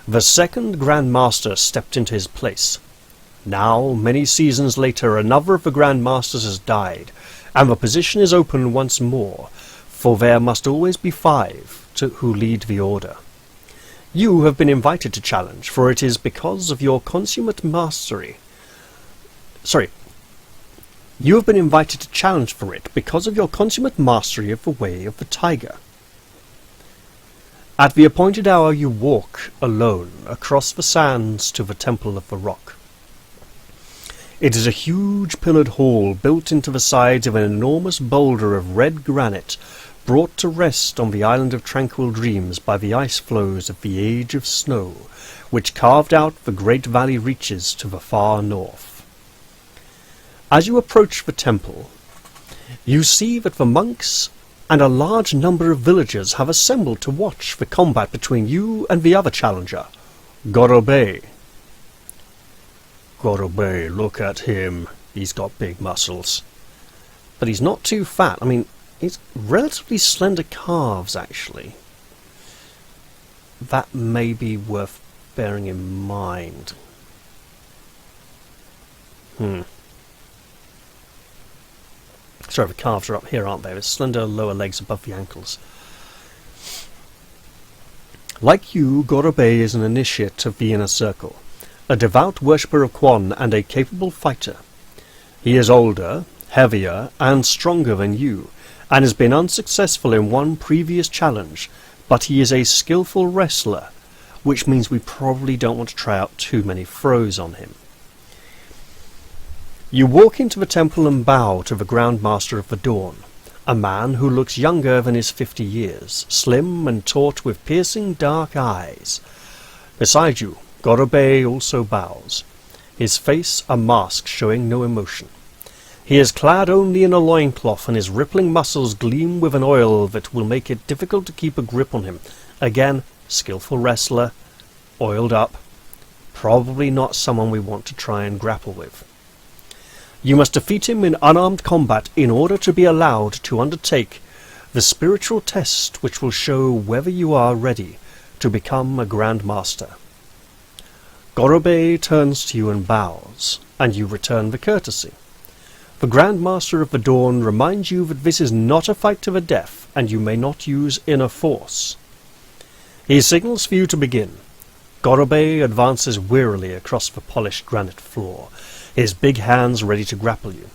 A: the second Grand Master stepped into his place. Now, many seasons later, another of the Grand Masters has died, and the position is open once more, for there must always be five who lead the order. You have been invited to challenge, for it is because of your consummate mastery. You have been invited to challenge for it because of your consummate mastery of the way of the tiger. At the appointed hour you walk, alone, across the sands to the Temple of the Rock. It is a huge pillared hall built into the sides of an enormous boulder of red granite, brought to rest on the island of tranquil dreams by the ice flows of the Age of Snow, which carved out the great valley reaches to the far north. As you approach the temple, you see that the monks and a large number of villagers have assembled to watch the combat between you and the other challenger, Gorobei. Gorobei, look at him. He's got big muscles. But he's not too fat. I mean, he's relatively slender calves, actually. That may be worth bearing in mind. Sorry, the calves are up here, aren't they? With slender lower legs above the ankles. Like you, Gorobei is an initiate of the Inner Circle, a devout worshipper of Kwon and a capable fighter. He is older, heavier, and stronger than you, and has been unsuccessful in one previous challenge, but he is a skillful wrestler, which means we probably don't want to try out too many throws on him. You walk into the temple and bow to the Grand Master of the Dawn, a man who looks younger than his 50 years, slim and taut with piercing dark eyes. Beside you, Gorobei also bows, his face a mask showing no emotion. He is clad only in a loincloth, and his rippling muscles gleam with an oil that will make it difficult to keep a grip on him. Again, skillful wrestler, oiled up, probably not someone we want to try and grapple with. You must defeat him in unarmed combat in order to be allowed to undertake the spiritual test which will show whether you are ready to become a Grand Master. Gorobei turns to you and bows, and you return the courtesy. The Grand Master of the Dawn reminds you that this is not a fight to the death, and you may not use inner force. He signals for you to begin. Gorobei advances wearily across the polished granite floor, his big hands ready to grapple you.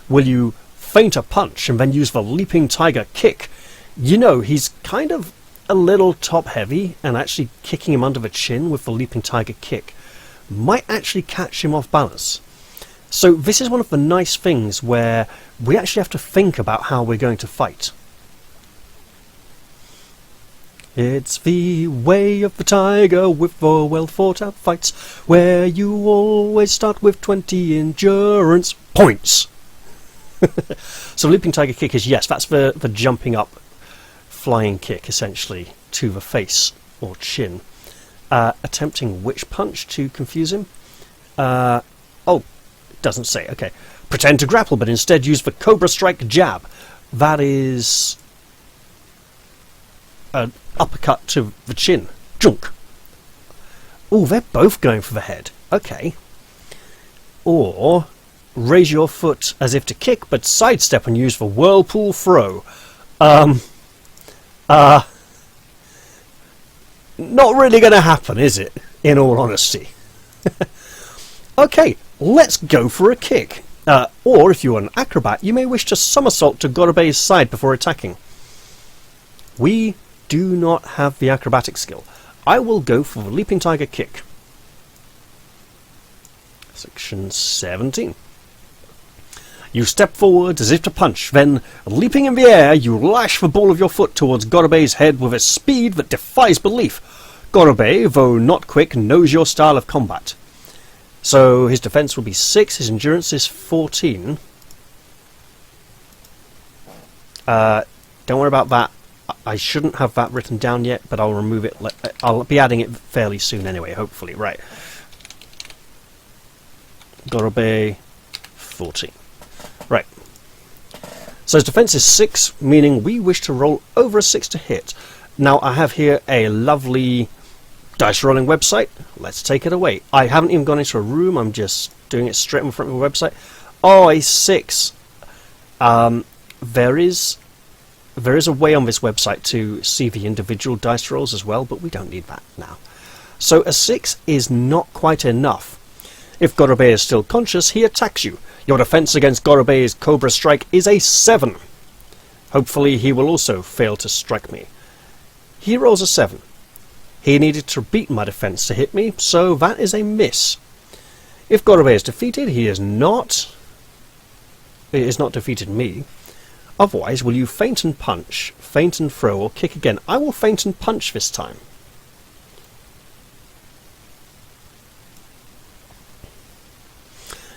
A: Will you feint a punch and then use the leaping tiger kick? You know, he's kind of a little top-heavy, and actually kicking him under the chin with the leaping tiger kick might actually catch him off balance. So this is one of the nice things where we actually have to think about how we're going to fight. It's the way of the tiger with the well-thought-out fights, where you always start with 20 endurance points. So leaping tiger kick is, yes, that's the jumping up flying kick, essentially, to the face or chin. Attempting which punch to confuse him? Oh, it doesn't say. Okay. Pretend to grapple, but instead use the Cobra Strike jab. That is an uppercut to the chin. Junk. Oh, they're both going for the head. Okay. or raise your foot as if to kick, but sidestep and use the whirlpool throw. Not really going to happen, is it? In all honesty. Okay, let's go for a kick. Or if you're an acrobat, you may wish to somersault to Gorobei's side before attacking. We do not have the acrobatic skill. I will go for the Leaping Tiger kick. Section 17. You step forward as if to punch, then, leaping in the air, you lash the ball of your foot towards Gorobei's head with a speed that defies belief. Gorobei, though not quick, knows your style of combat. So his defense will be 6, his endurance is 14. Don't worry about that. I shouldn't have that written down yet, but I'll remove it. I'll be adding it fairly soon anyway, hopefully. Right. Gorobei, 14. Right. So his defense is 6, meaning we wish to roll over a 6 to hit. Now I have here a lovely dice rolling website. Let's take it away. I haven't even gone into a room. I'm just doing it straight in front of the website. Oh, a 6. There is a way on this website to see the individual dice rolls as well, but we don't need that now. So a 6 is not quite enough. If Gorobei is still conscious, he attacks you. Your defense against Gorobei's Cobra Strike is a 7. Hopefully he will also fail to strike me. He rolls a 7. He needed to beat my defense to hit me, so that is a miss. If Gorobei is defeated, he is not defeated me. Otherwise, will you feint and punch, feint and throw, or kick again? I will feint and punch this time.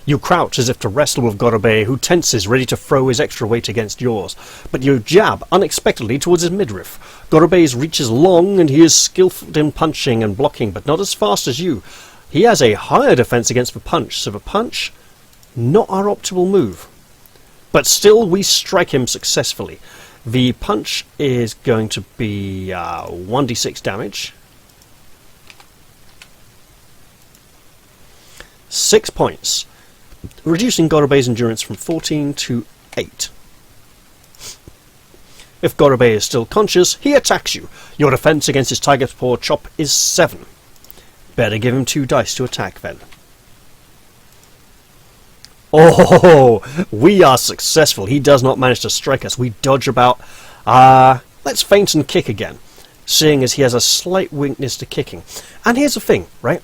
A: You crouch as if to wrestle with Gorobei, who tenses, ready to throw his extra weight against yours. But you jab unexpectedly towards his midriff. Gorobei's reach is long, and he is skillful in punching and blocking, but not as fast as you. He has a higher defense against the punch, so the punch, not our optimal move. But still, we strike him successfully. The punch is going to be 1d6 damage. 6 points. Reducing Gorobei's endurance from 14 to 8. If Gorobei is still conscious, he attacks you. Your defense against his tiger's paw chop is 7. Better give him 2 dice to attack then. Oh, we are successful. He does not manage to strike us. We dodge about. Let's feint and kick again, seeing as he has a slight weakness to kicking. And here's the thing, right?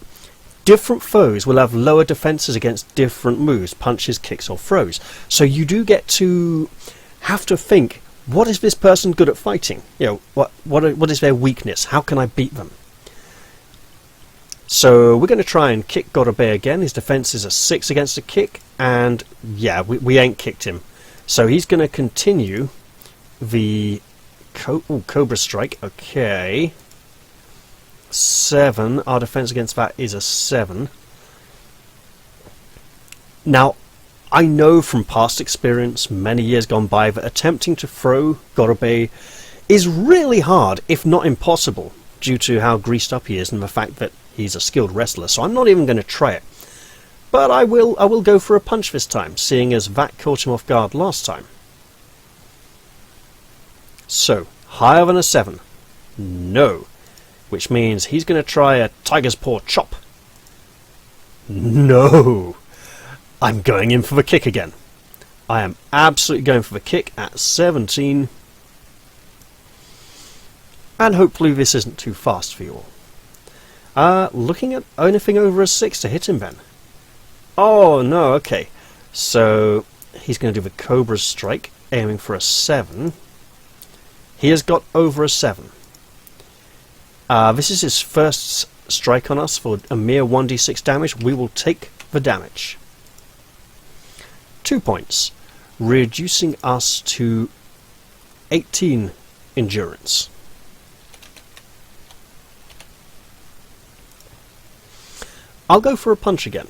A: Different foes will have lower defenses against different moves, punches, kicks, or throws. So you do get to have to think, what is this person good at fighting? You know, what is their weakness? How can I beat them? So we're going to try and kick Gorobei again. His defense is a 6 against a kick, and yeah, we ain't kicked him. So he's going to continue the Cobra Strike. Okay. 7. Our defense against that is a 7. Now, I know from past experience, many years gone by, that attempting to throw Gorobei is really hard, if not impossible, due to how greased up he is and the fact that he's a skilled wrestler. So I'm not even going to try it. But I will go for a punch this time, seeing as that caught him off guard last time. So, higher than a 7. No. Which means he's going to try a tiger's paw chop. No! I'm going in for the kick again. I am absolutely going for the kick at 17. And hopefully this isn't too fast for you all. Looking at anything over a 6 to hit him then. Oh no, okay. So he's going to do the Cobra Strike, aiming for a 7. He has got over a 7. This is his first strike on us for a mere 1d6 damage. We will take the damage. 2 points, reducing us to 18 endurance. I'll go for a punch again.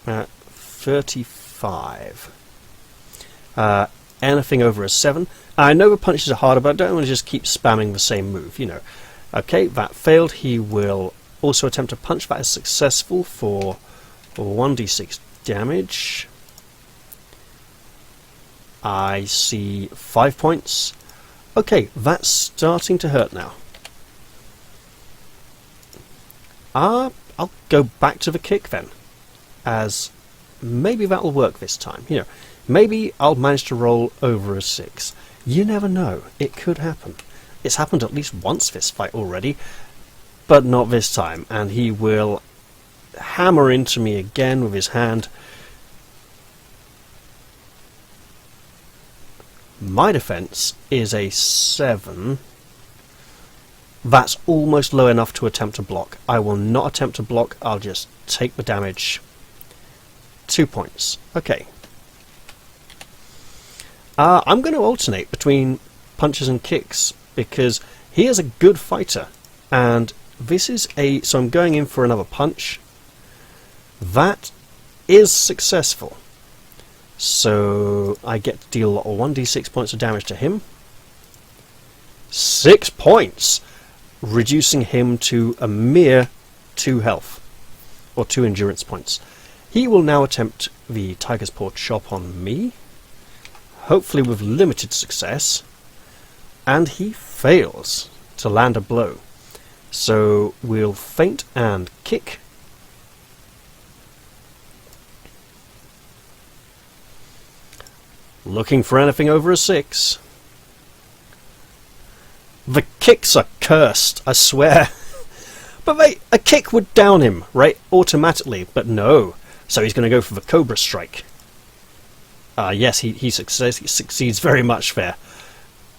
A: 35. Anything over a 7. I know the punches are harder, but I don't want to just keep spamming the same move, you know. Okay, that failed. He will also attempt a punch. That is successful for 1d6 damage. I see 5 points. Okay, that's starting to hurt now. I'll go back to the kick then, as maybe that'll work this time. You know, maybe I'll manage to roll over a 6. You never know. It could happen. It's happened at least once this fight already, but not this time. And he will hammer into me again with his hand. My defense is a 7. That's almost low enough to attempt to block. I will not attempt to block. I'll just take the damage. 2 points. Okay. I'm going to alternate between punches and kicks because he is a good fighter, and this is a... So I'm going in for another punch. That is successful. So I get to deal 1d6 points of damage to him. 6 points! Reducing him to a mere 2 health. Or 2 endurance points. He will now attempt the Tiger's Paw Chop on me. Hopefully with limited success. And he fails to land a blow. So we'll feint and kick. Looking for anything over a 6. The kicks are cursed, I swear. But a kick would down him, right? Automatically, but no. So he's going to go for the Cobra Strike. Yes, he succeeds very much there.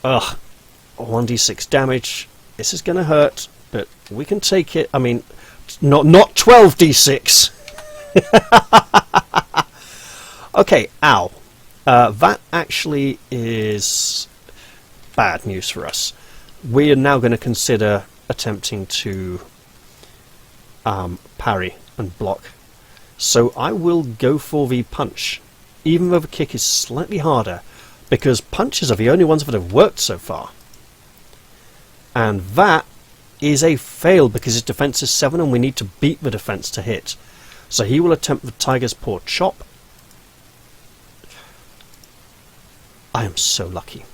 A: Ugh. 1d6 damage. This is going to hurt, but we can take it. I mean, not 12d6. Okay, ow. That actually is bad news for us. We are now going to consider attempting to parry and block. So I will go for the punch, even though the kick is slightly harder, because punches are the only ones that have worked so far. And that is a fail because his defense is 7 and we need to beat the defense to hit. So he will attempt the Tiger's Paw Chop. I am so lucky.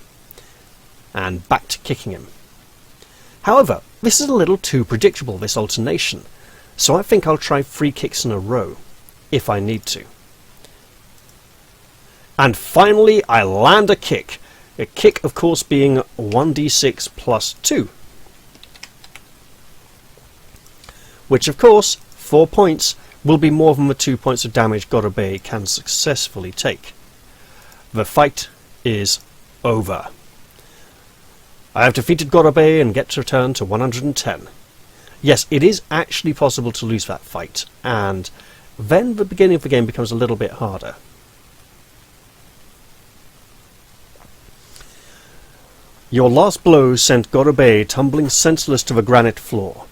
A: And back to kicking him. However, this is a little too predictable, this alternation, so I think I'll try 3 kicks in a row, if I need to. And finally, I land a kick. A kick, of course, being 1d6 plus 2. Which, of course, 4 points will be more than the 2 points of damage Gorobe can successfully take. The fight is over. I have defeated Gorobe and get to return to 110. Yes, it is actually possible to lose that fight, and then the beginning of the game becomes a little bit harder. Your last blow sent Gorobe tumbling senseless to the granite floor.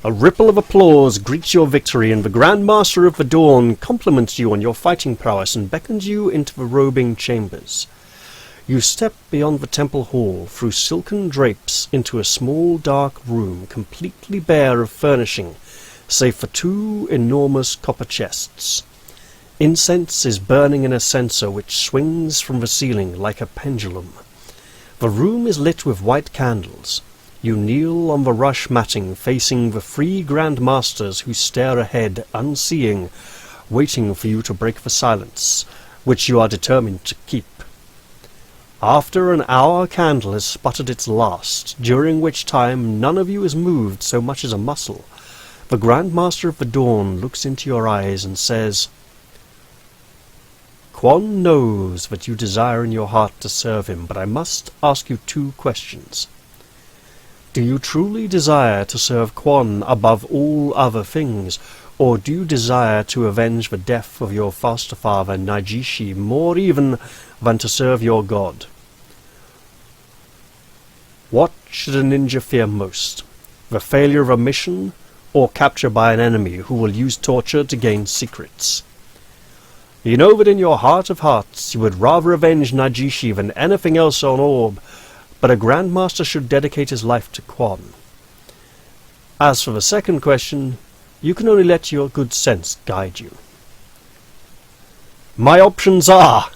A: A ripple of applause greets your victory, and the Grand Master of the Dawn compliments you on your fighting prowess and beckons you into the robing chambers. You step beyond the temple hall, through silken drapes, into a small dark room, completely bare of furnishing, save for 2 enormous copper chests. Incense is burning in a censer which swings from the ceiling like a pendulum. The room is lit with white candles. You kneel on the rush matting, facing the 3 Grand Masters who stare ahead, unseeing, waiting for you to break the silence, which you are determined to keep. After an hour, candle has sputtered its last, during which time none of you has moved so much as a muscle. The Grand Master of the Dawn looks into your eyes and says, Kwon knows that you desire in your heart to serve him, but I must ask you 2 questions. Do you truly desire to serve Kwon above all other things, or do you desire to avenge the death of your foster father Naijishi more even than to serve your god? What should a ninja fear most? The failure of a mission, or capture by an enemy who will use torture to gain secrets? You know that in your heart of hearts you would rather avenge Naijishi than anything else on Orb, but a Grandmaster should dedicate his life to Kwon. As for the second question, you can only let your good sense guide you. My options are: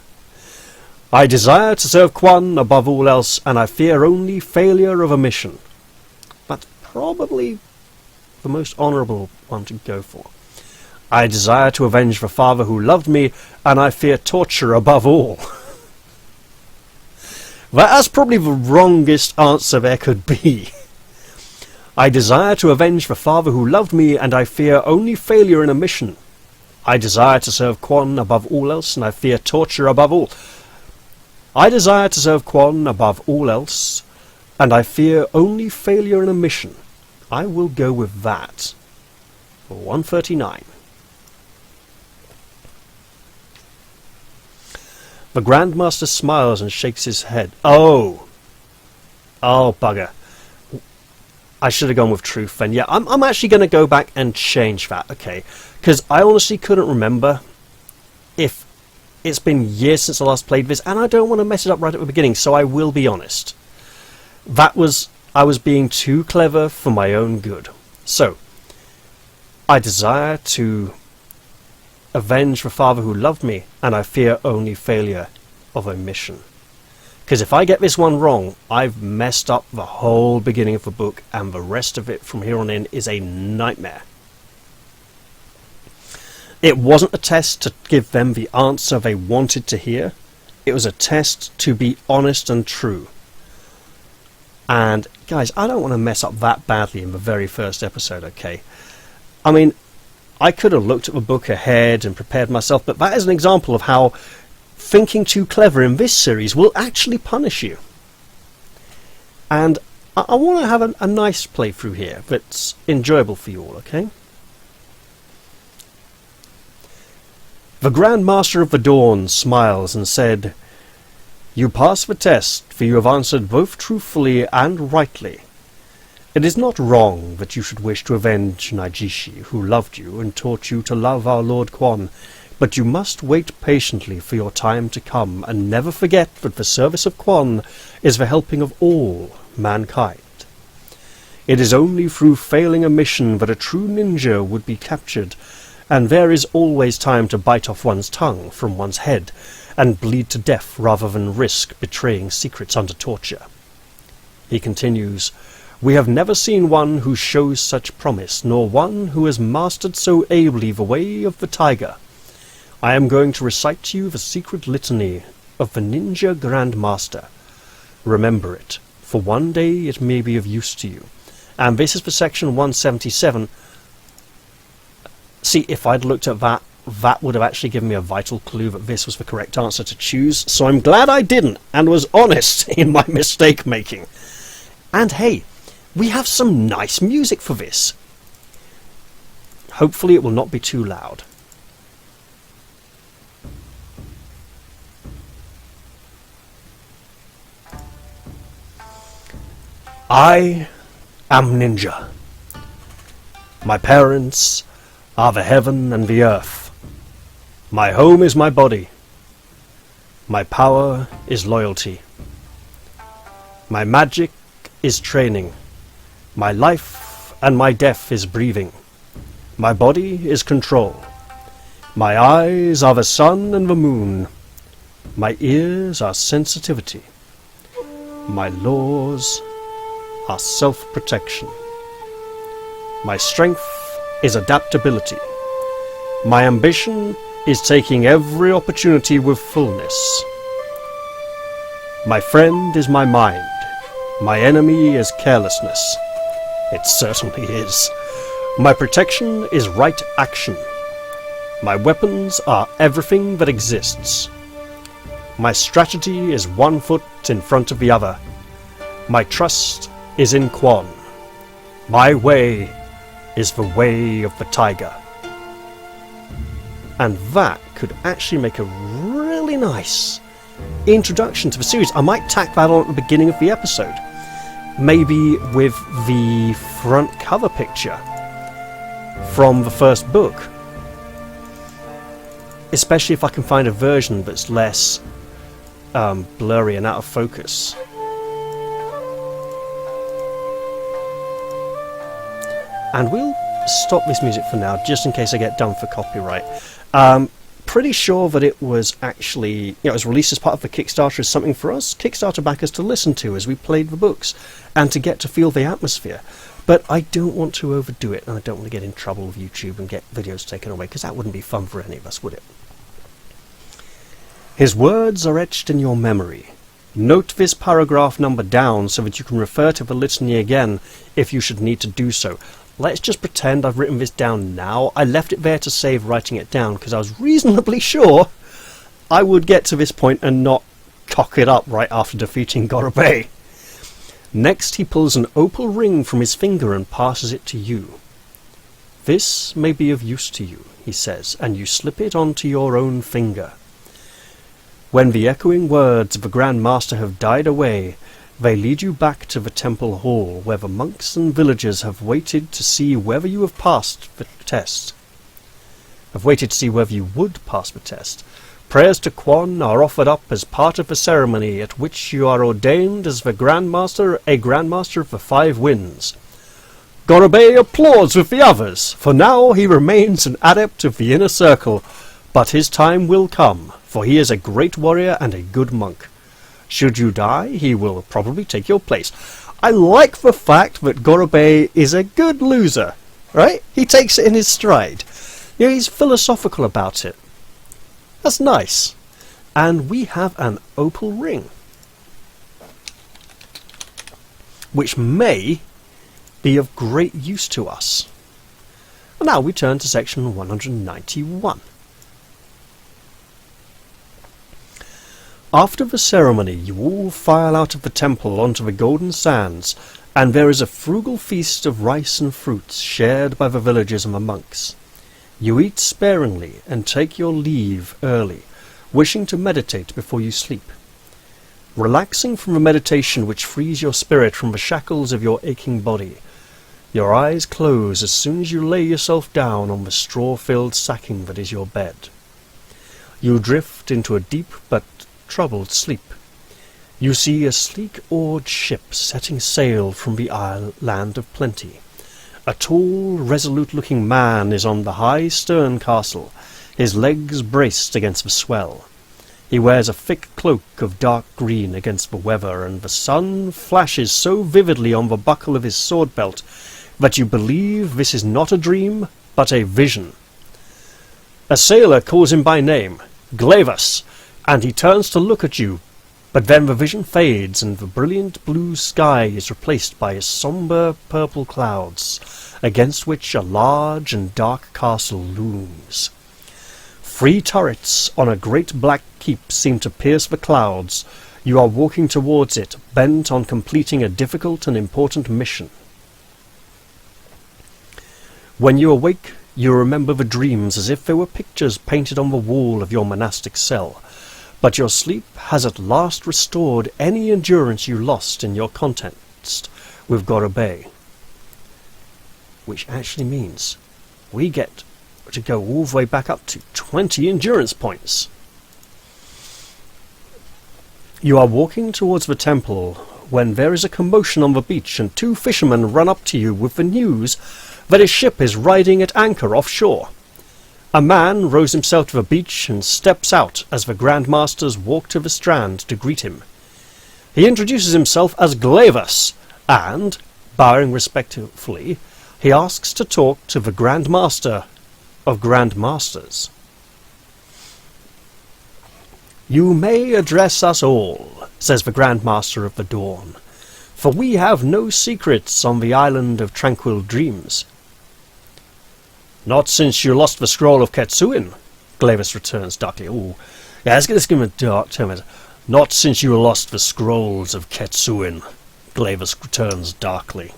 A: I desire to serve Kwon above all else, and I fear only failure of a mission. That's probably the most honourable one to go for. I desire to avenge the father who loved me, and I fear torture above all. That's probably the wrongest answer there could be. I desire to avenge the father who loved me, and I fear only failure in a mission. I desire to serve Kwon above all else, and I fear torture above all. I desire to serve Kwon above all else, and I fear only failure in a mission. I will go with that. For 139. The Grandmaster smiles and shakes his head. Oh, bugger. I should have gone with truth then. Yeah, I'm actually going to go back and change that, okay? Because I honestly couldn't remember if it's been years since I last played this, and I don't want to mess it up right at the beginning, so I will be honest. I was being too clever for my own good. So, I desire to avenge the father who loved me, and I fear only failure of a mission. Because if I get this one wrong, I've messed up the whole beginning of the book, and the rest of it from here on in is a nightmare. It wasn't a test to give them the answer they wanted to hear. It was a test to be honest and true. And, guys, I don't want to mess up that badly in the very first episode, okay? I mean, I could have looked at the book ahead and prepared myself, but that is an example of how thinking too clever in this series will actually punish you. And I want to have a nice playthrough here that's enjoyable for you all, okay? The Grand Master of the Dawn smiles and said, "You pass the test, for you have answered both truthfully and rightly. It is not wrong that you should wish to avenge Naijishi, who loved you and taught you to love our Lord Kwon, but you must wait patiently for your time to come, and never forget that the service of Kwon is the helping of all mankind. It is only through failing a mission that a true ninja would be captured, and there is always time to bite off one's tongue from one's head and bleed to death rather than risk betraying secrets under torture." He continues, "We have never seen one who shows such promise, nor one who has mastered so ably the way of the tiger. I am going to recite to you the secret litany of the Ninja Grand Master. Remember it, for one day it may be of use to you." And this is for section 177. See, if I'd looked at that, that would have actually given me a vital clue that this was the correct answer to choose, so I'm glad I didn't, and was honest in my mistake making. And hey, we have some nice music for this. Hopefully it will not be too loud. I am Ninja. My parents are the heaven and the earth. My home is my body. My power is loyalty. My magic is training. My life and my death is breathing. My body is control. My eyes are the sun and the moon. My ears are sensitivity. My laws are self-protection. My strength is adaptability. My ambition is taking every opportunity with fullness. My friend is my mind. My enemy is carelessness. It certainly is. My protection is right action. My weapons are everything that exists. My strategy is one foot in front of the other. My trust is in Kwon. My way is the way of the tiger. And that could actually make a really nice introduction to the series. I might tack that on at the beginning of the episode. Maybe with the front cover picture from the first book. Especially if I can find a version that's less blurry and out of focus. And we'll stop this music for now, just in case I get done for copyright. pretty sure that it was actually, it was released as part of the Kickstarter as something for us Kickstarter backers to listen to as we played the books and to get to feel the atmosphere. But I don't want to overdo it, and I don't want to get in trouble with YouTube and get videos taken away, because that wouldn't be fun for any of us, would it? His words are etched in your memory. Note this paragraph number down so that you can refer to the litany again if you should need to do so. Let's just pretend I've written this down now. I left it there to save writing it down because I was reasonably sure I would get to this point and not cock it up right after defeating Gorobei. Next he pulls an opal ring from his finger and passes it to you. This may be of use to you, he says, and you slip it onto your own finger. When the echoing words of the Grand Master have died away, they lead you back to the temple hall, where the monks and villagers have waited to see whether you have passed the test. Have waited to see whether you would pass the test. Prayers to Kwon are offered up as part of the ceremony at which you are ordained as the Grandmaster, a Grandmaster of the Five Winds. Gorobei applauds with the others, for now he remains an adept of the inner circle, but his time will come, for he is a great warrior and a good monk. Should you die, he will probably take your place. I like the fact that Gorobei is a good loser, right? He takes it in his stride. He's philosophical about it. That's nice. And we have an opal ring, which may be of great use to us. And now we turn to section 191. After the ceremony, you all file out of the temple onto the golden sands, and there is a frugal feast of rice and fruits shared by the villagers and the monks. You eat sparingly and take your leave early, wishing to meditate before you sleep. Relaxing from the meditation which frees your spirit from the shackles of your aching body, your eyes close as soon as you lay yourself down on the straw-filled sacking that is your bed. You drift into a deep but troubled sleep. You see a sleek oared ship setting sail from the land of plenty. A tall, resolute-looking man is on the high stern castle, his legs braced against the swell. He wears a thick cloak of dark green against the weather, and the sun flashes so vividly on the buckle of his sword belt that you believe this is not a dream, but a vision. A sailor calls him by name, Glavus, and he turns to look at you, but then the vision fades and the brilliant blue sky is replaced by sombre purple clouds, against which a large and dark castle looms. 3 turrets on a great black keep seem to pierce the clouds. You are walking towards it, bent on completing a difficult and important mission. When you awake, you remember the dreams as if they were pictures painted on the wall of your monastic cell. But your sleep has at last restored any endurance you lost in your contest with Gorobei. Which actually means we get to go all the way back up to 20 endurance points. You are walking towards the temple when there is a commotion on the beach and 2 fishermen run up to you with the news that a ship is riding at anchor offshore. A man rows himself to the beach and steps out as the Grand Masters walk to the strand to greet him. He introduces himself as Glavus, and, bowing respectfully, he asks to talk to the Grand Master of Grand Masters. "You may address us all," says the Grand Master of the Dawn, "for we have no secrets on the island of tranquil dreams." "Not since you lost the scroll of Kettsuin," Glavus returns darkly. "Oh, yeah, let's give him a dark tone. Not since you lost the scrolls of Kettsuin," Glavus returns darkly.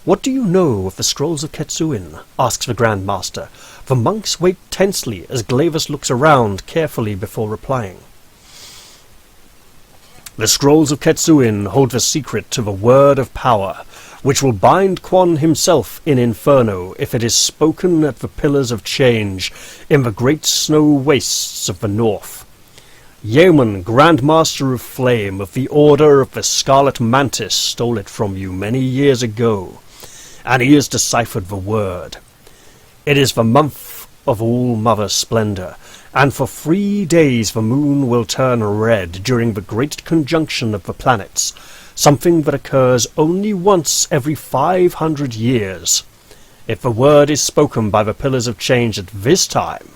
A: "What do you know of the scrolls of Kettsuin?" asks the Grand Master. The monks wait tensely as Glavus looks around carefully before replying. "The scrolls of Kettsuin hold the secret to the word of power, which will bind Kwon himself in Inferno if it is spoken at the Pillars of Change in the great snow wastes of the north. Yeoman, Grand Master of Flame of the Order of the Scarlet Mantis, stole it from you many years ago, and he has deciphered the word. It is the month of all-mother splendor, and for 3 days the moon will turn red during the great conjunction of the planets, something that occurs only once every 500 years. If the word is spoken by the Pillars of Change at this time,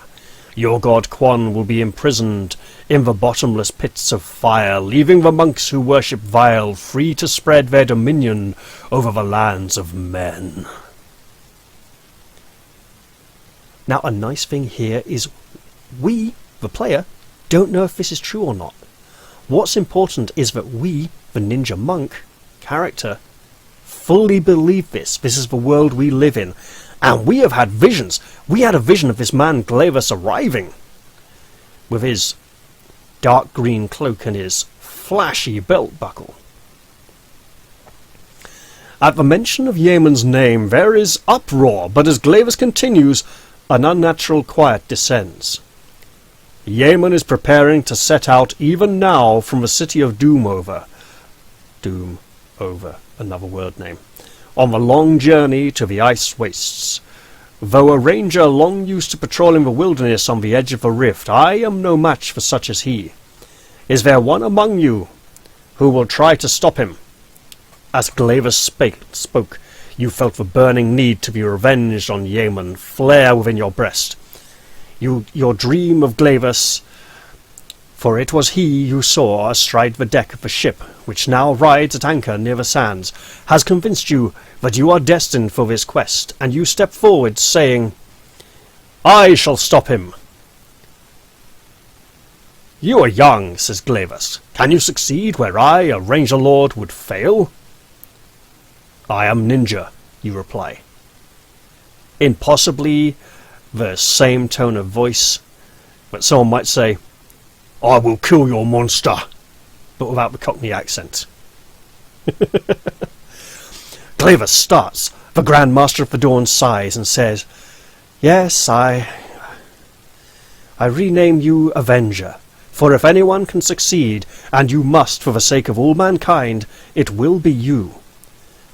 A: your god Kwon will be imprisoned in the bottomless pits of fire, leaving the monks who worship vile free to spread their dominion over the lands of men. Now, a nice thing here is we, the player, don't know if this is true or not. What's important is that we, the ninja monk character, fully believe this. This is the world we live in. And we have had visions. We had a vision of this man Glavis arriving with his dark green cloak and his flashy belt buckle. At the mention of Yemen's name there is uproar, but as Glavis continues, an unnatural quiet descends. Yemen is preparing to set out even now from the city of Doomover, another word name, on the long journey to the ice wastes. Though a ranger long used to patrolling the wilderness on the edge of the rift, I am no match for such as he. Is there one among you who will try to stop him? As Glavis spoke, you felt the burning need to be revenged on Yemen flare within your breast. Your dream of Glavis, for it was he you saw astride the deck of the ship, which now rides at anchor near the sands, has convinced you that you are destined for this quest, and you step forward, saying, I shall stop him. You are young, says Glavis. Can you succeed where I, a ranger lord, would fail? I am ninja, you reply. In possibly the same tone of voice, but someone might say, I will kill your monster, but without the Cockney accent. Glavis starts. The Grand Master of the Dawn sighs and says, Yes, I rename you Avenger, for if anyone can succeed, and you must for the sake of all mankind, it will be you.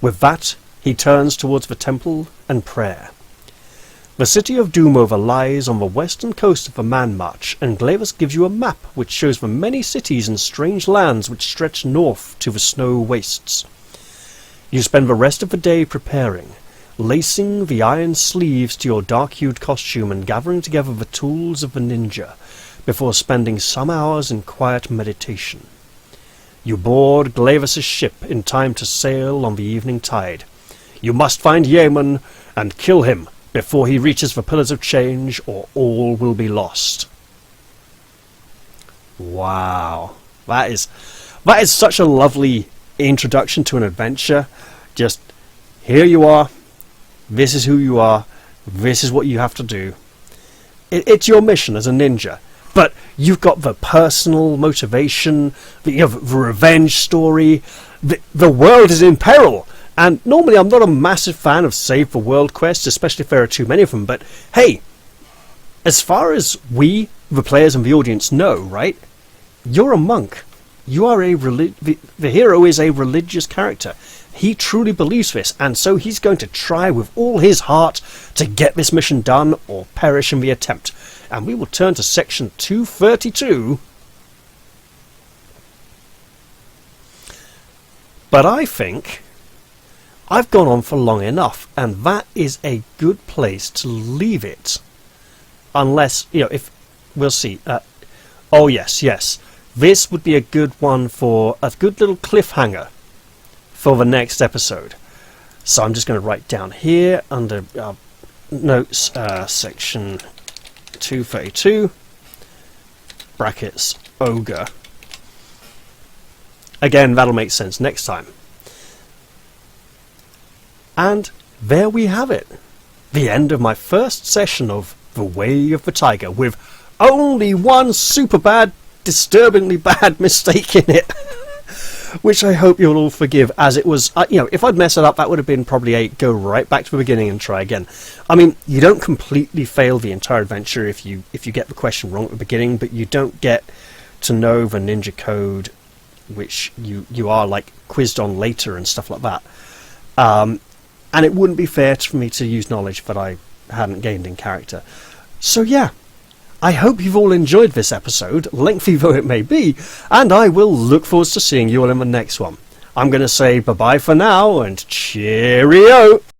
A: With that, he turns towards the temple and prayer. The city of Doomover lies on the western coast of the Man March, and Glavis gives you a map which shows the many cities and strange lands which stretch north to the snow wastes. You spend the rest of the day preparing, lacing the iron sleeves to your dark-hued costume and gathering together the tools of the ninja, before spending some hours in quiet meditation. You board Glavis's ship in time to sail on the evening tide. You must find Yemen and kill him before he reaches the Pillars of Change, or all will be lost. Wow. That is such a lovely introduction to an adventure. Just, here you are, this is who you are, this is what you have to do. It's your mission as a ninja, but you've got the personal motivation, the revenge story, the world is in peril. And normally I'm not a massive fan of save the world quests, especially if there are too many of them, but hey, as far as we, the players and the audience know, right, you're a monk. You are the hero is a religious character. He truly believes this, and so he's going to try with all his heart to get this mission done or perish in the attempt. And we will turn to section 232. But I think I've gone on for long enough, and that is a good place to leave it. Unless, if we'll see. Oh yes. This would be a good one for a good little cliffhanger for the next episode. So I'm just going to write down here under notes, section 232, brackets, ogre. Again, that'll make sense next time. And there we have it. The end of my first session of The Way of the Tiger, with only one super bad, disturbingly bad mistake in it. Which I hope you'll all forgive, as it was, if I'd messed it up, that would have been probably a go right back to the beginning and try again. I mean, you don't completely fail the entire adventure if you get the question wrong at the beginning, but you don't get to know the ninja code, which you are, like, quizzed on later and stuff like that. And it wouldn't be fair for me to use knowledge that I hadn't gained in character. So yeah, I hope you've all enjoyed this episode, lengthy though it may be, and I will look forward to seeing you all in the next one. I'm going to say bye-bye for now, and cheerio!